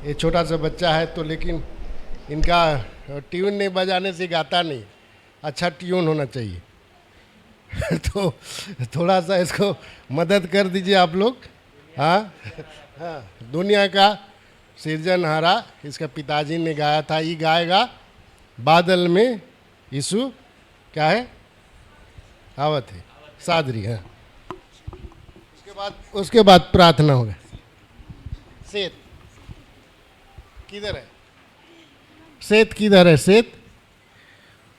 ये छोटा सा बच्चा है तो, लेकिन इनका ट्यून नहीं बजाने से गाता नहीं, अच्छा ट्यून होना चाहिए। तो थोड़ा सा इसको मदद कर दीजिए आप लोग। हाँ हाँ, दुनिया का सृजनहारा इसका पिताजी ने गाया था, ये गाएगा बादल में यीशु क्या है, आवत है, सादरी है। उसके बाद प्रार्थना होगा। सेत किधर है? सेत किधर है? सेत,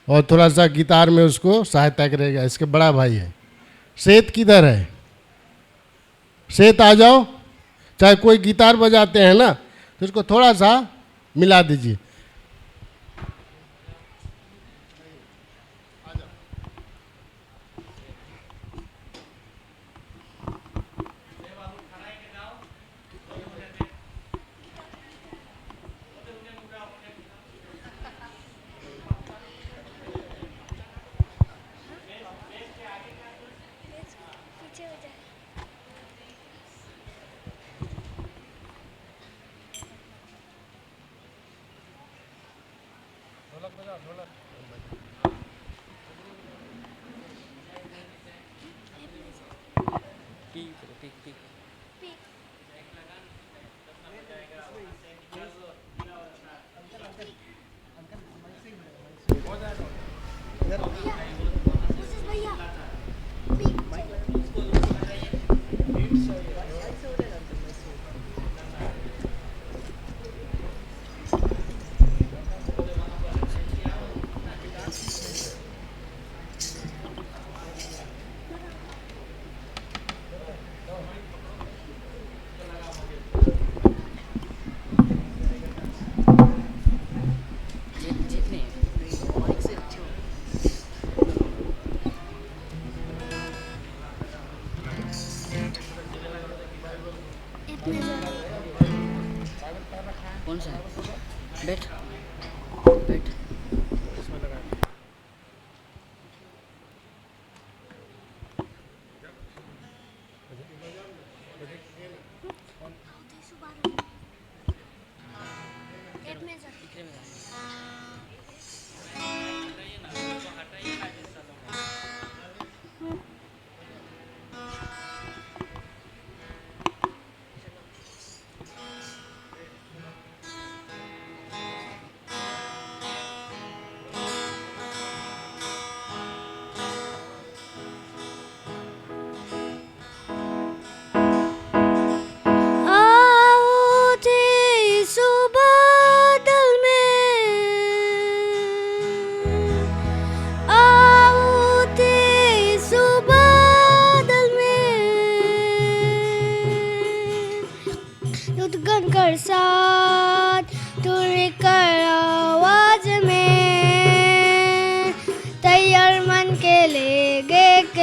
और थोड़ा सा गिटार में उसको सहायता करेगा, इसके बड़ा भाई है। सेत किधर है? सेत आ जाओ। चाहे कोई गिटार बजाते हैं ना, तो इसको थोड़ा सा मिला दीजिए। कौन सा है? बैठ बैठ।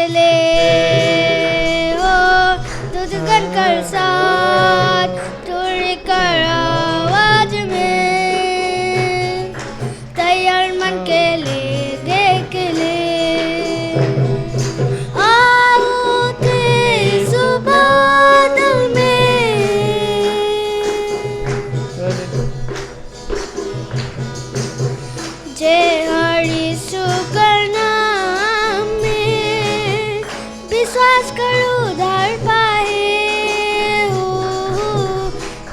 ले कर साथ तुड़ कर आवाज में तैयार मन के लिए देख ले आओ तेज बादल में जय हरि शुकर नाम में विश्वास करो उधार पाए हो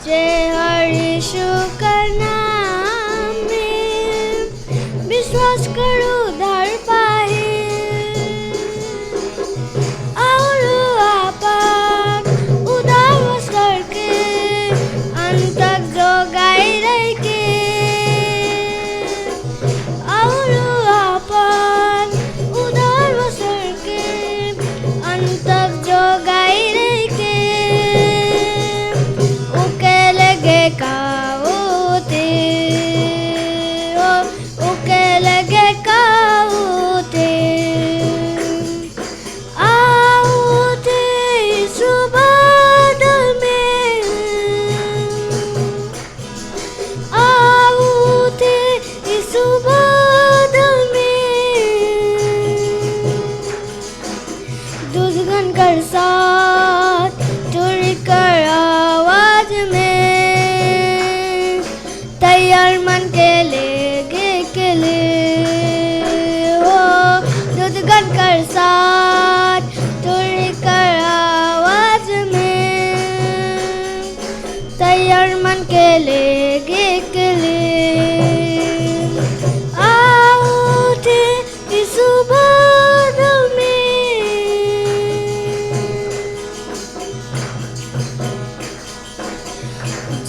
जय हरि शुकर नाम में विश्वास करो उधार पाए और आप उधार वस्त्र के अंत तक जो गाए रह के और अपन उधार वस्त्र के अंत तक जो गाए रह के उके लगे काऊते उके लगे काऊते आऊते सुबादल में आऊते सुबादल में दुर्गन कर साथ तुड़ कर आवाज में तैयार मन के लिए हो दुर्गन कर साथ तुड़ कर आवाज में तैयार मन के लिए आओ थे इस बादल में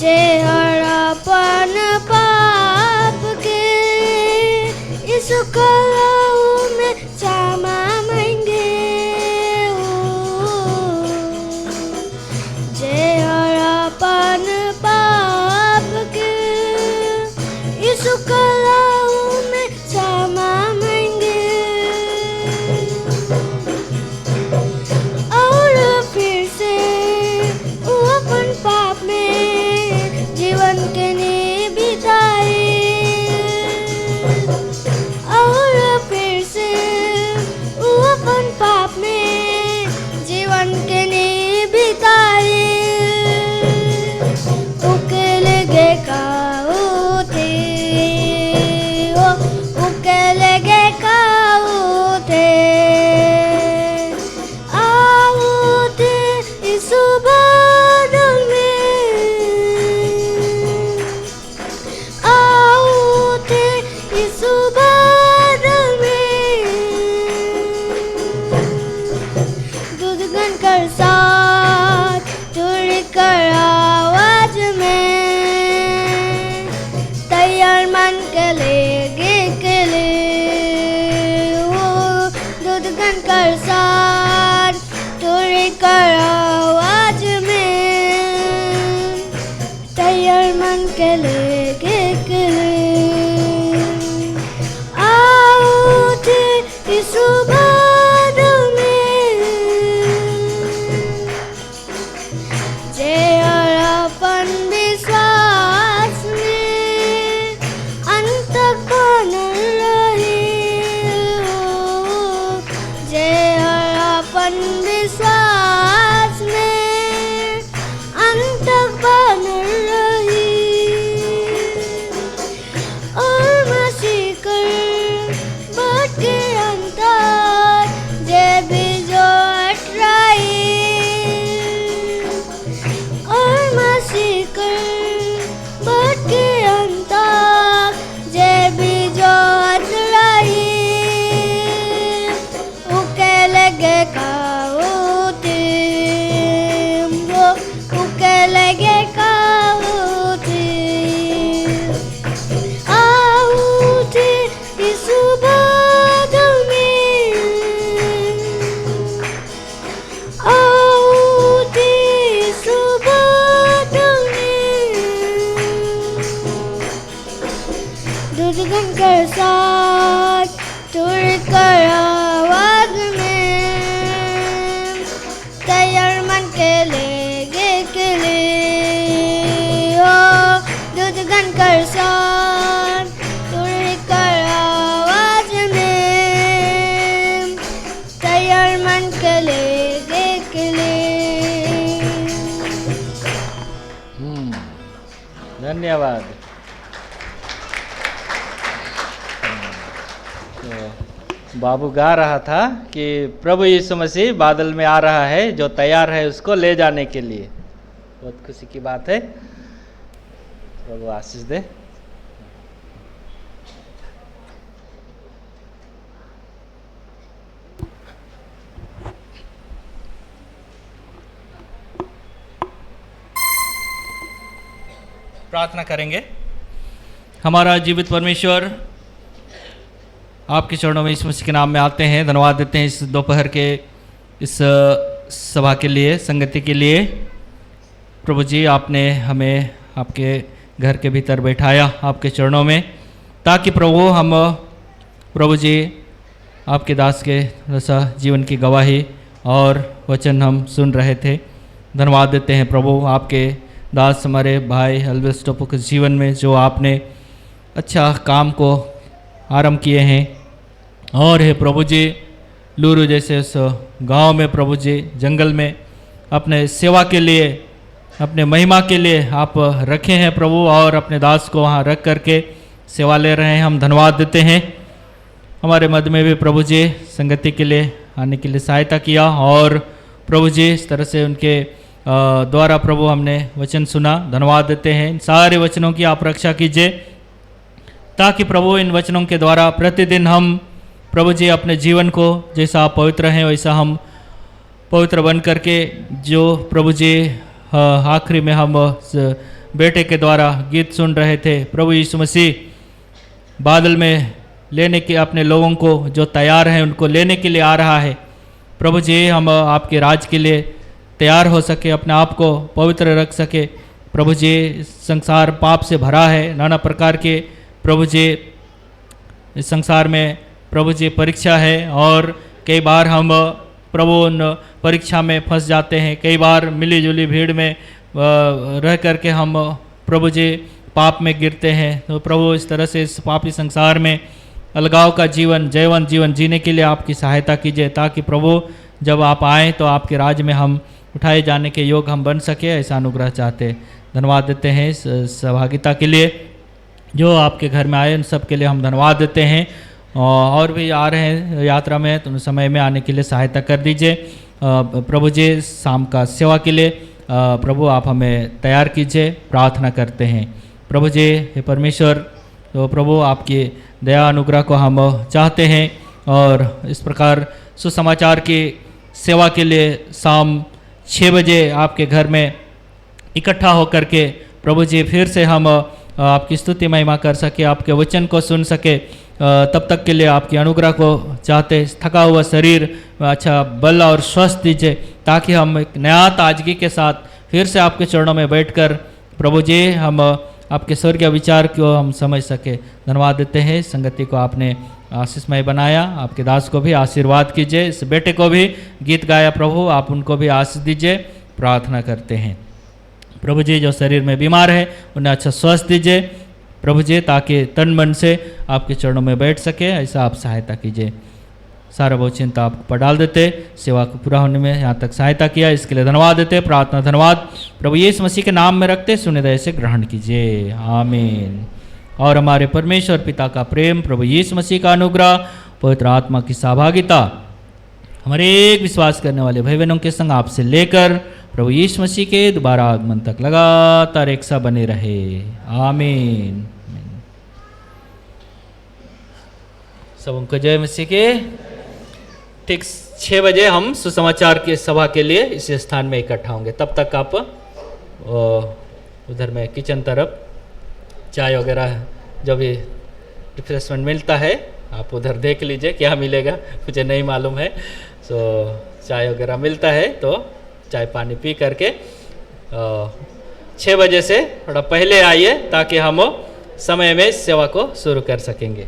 जय हरापन पाप के इस कलाऊ में क्षमा मांगे जय हरापन पाप के इस कलाऊ में क्षमा मांगे और फिर से वो अपन पाप में जीवन के लिए बिताए और फिर से वो अपन पाप में जीवन के लिए बिताए उके लगे काऊते उके लगे काऊते आऊते इस बादल में आऊते इस बादल में दुर्गन कर साथ तुड़ कर आवाज में तैयार मन के लिए हो दुर्गन कर साथ तुड़ कर आवाज में तैयार मन के लिए आओ थे इस बादल में जय अपन विश्वास में अंत तक बनल रहे हो जय अपन विश्वास में अंत तक बनल रही और मसीह कर बाट के अंतर जय भी जो अटराई और मसीह कर बाट के अंतर जय भी जो अटराई उके लगे काऊते उके लगे काऊते आऊते इस बादल में आऊते इस बादल में दुर्गन कर साथ तुड़ कर आवाज में तैयार मन के लिए धन्यवाद। तो बाबू गा रहा था कि प्रभु यीशु मसीह बादल में आ रहा है, जो तैयार है उसको ले जाने के लिए। बहुत खुशी की बात है। प्रभु आशीष दे। प्रार्थना करेंगे। हमारा जीवित परमेश्वर, आपके चरणों में यीशु मसीह के नाम में आते हैं, धन्यवाद देते हैं इस दोपहर के इस सभा के लिए, संगति के लिए। प्रभु जी, आपने हमें आपके घर के भीतर बैठाया आपके चरणों में, ताकि प्रभु जी आपके दास के रसा जीवन की गवाही और वचन हम सुन रहे थे। धन्यवाद देते हैं प्रभु, आपके दास हमारे भाई अल्वेस टोपो के जीवन में जो आपने अच्छा काम को आरंभ किए हैं। और है प्रभु जी, लूरू जैसे उस गांव में प्रभु जी जंगल में अपने सेवा के लिए, अपने महिमा के लिए आप रखे हैं प्रभु, और अपने दास को वहाँ रख करके सेवा ले रहे हैं। हम धन्यवाद देते हैं। हमारे मध्य में भी प्रभु जी संगति के लिए आने के लिए सहायता किया, और प्रभु जी इस तरह से उनके द्वारा प्रभु हमने वचन सुना। धन्यवाद देते हैं। इन सारे वचनों की आप रक्षा कीजिए, ताकि प्रभु इन वचनों के द्वारा प्रतिदिन हम प्रभु जी अपने जीवन को, जैसा आप पवित्र हैं वैसा हम पवित्र बन करके, जो प्रभु जी आखिरी में हम बेटे के द्वारा गीत सुन रहे थे, प्रभु यीशु मसीह बादल में लेने के अपने लोगों को जो तैयार हैं उनको लेने के लिए आ रहा है। प्रभु जी, हम आपके राज के लिए तैयार हो सके, अपने आप को पवित्र रख सके। प्रभु जी, संसार पाप से भरा है, नाना प्रकार के प्रभु जी इस संसार में प्रभु जी परीक्षा है, और कई बार हम प्रभु उन परीक्षा में फंस जाते हैं। कई बार मिली जुली भीड़ में रह करके हम प्रभु जी पाप में गिरते हैं। तो प्रभु, इस तरह से इस पापी संसार में अलगाव का जीवन, जयवंत जीवन जीने के लिए आपकी सहायता कीजिए, ताकि प्रभु जब आप आएँ तो आपके राज्य में हम उठाए जाने के योग हम बन सके, ऐसा अनुग्रह चाहते। धन्यवाद देते हैं इस सहभागिता के लिए, जो आपके घर में आए उन सब के लिए हम धन्यवाद देते हैं। और भी आ रहे हैं यात्रा में, तो उन समय में आने के लिए सहायता कर दीजिए। प्रभु जी, शाम का सेवा के लिए प्रभु आप हमें तैयार कीजिए, प्रार्थना करते हैं। प्रभु जी, हे परमेश्वर, तो प्रभु आपकी दया अनुग्रह को हम चाहते हैं, और इस प्रकार सुसमाचार की सेवा के लिए शाम 6 बजे आपके घर में इकट्ठा होकर के प्रभु जी फिर से हम आपकी स्तुति महिमा कर सके, आपके वचन को सुन सके। तब तक के लिए आपकी अनुग्रह को चाहते। थका हुआ शरीर अच्छा बल और स्वस्थ दीजिए, ताकि हम एक नया ताजगी के साथ फिर से आपके चरणों में बैठकर प्रभु जी हम आपके स्वर्गीय विचार को हम समझ सके। धन्यवाद देते हैं। संगति को आपने आशीषमय बनाया, आपके दास को भी आशीर्वाद कीजिए। इस बेटे को भी गीत गाया प्रभु, आप उनको भी आशीष दीजिए, प्रार्थना करते हैं। प्रभु जी, जो शरीर में बीमार है उन्हें अच्छा स्वस्थ दीजिए प्रभु जी, ताकि तन मन से आपके चरणों में बैठ सके, ऐसा आप सहायता कीजिए। सारा बहुत चिंता आप पर डाल देते, सेवा को पूरा होने में यहाँ तक सहायता किया, इसके लिए धन्यवाद देते। प्रार्थना धन्यवाद प्रभु यीशु मसीह के नाम में रखते सुने दया से ग्रहण कीजिए, आमीन। और हमारे परमेश्वर पिता का प्रेम, प्रभु यीशु मसीह का अनुग्रह, पवित्र आत्मा की सहभागिता हमारे एक विश्वास करने वाले भाई बहनों के संग आपसे लेकर प्रभु यीशु मसीह के दोबारा आगमन तक लगातार एक सा बने रहे, आमीन। सबको जय मसीह के। ठीक 6 बजे हम सुसमाचार की सभा के लिए इस स्थान में इकट्ठा होंगे। तब तक आप उधर में किचन तरफ चाय वगैरह जो भी रिफ्रेशमेंट मिलता है आप उधर देख लीजिए क्या मिलेगा, मुझे नहीं मालूम है। सो चाय वगैरह मिलता है तो चाय पानी पी करके 6 बजे से थोड़ा पहले आइए, ताकि हम समय में सेवा को शुरू कर सकेंगे।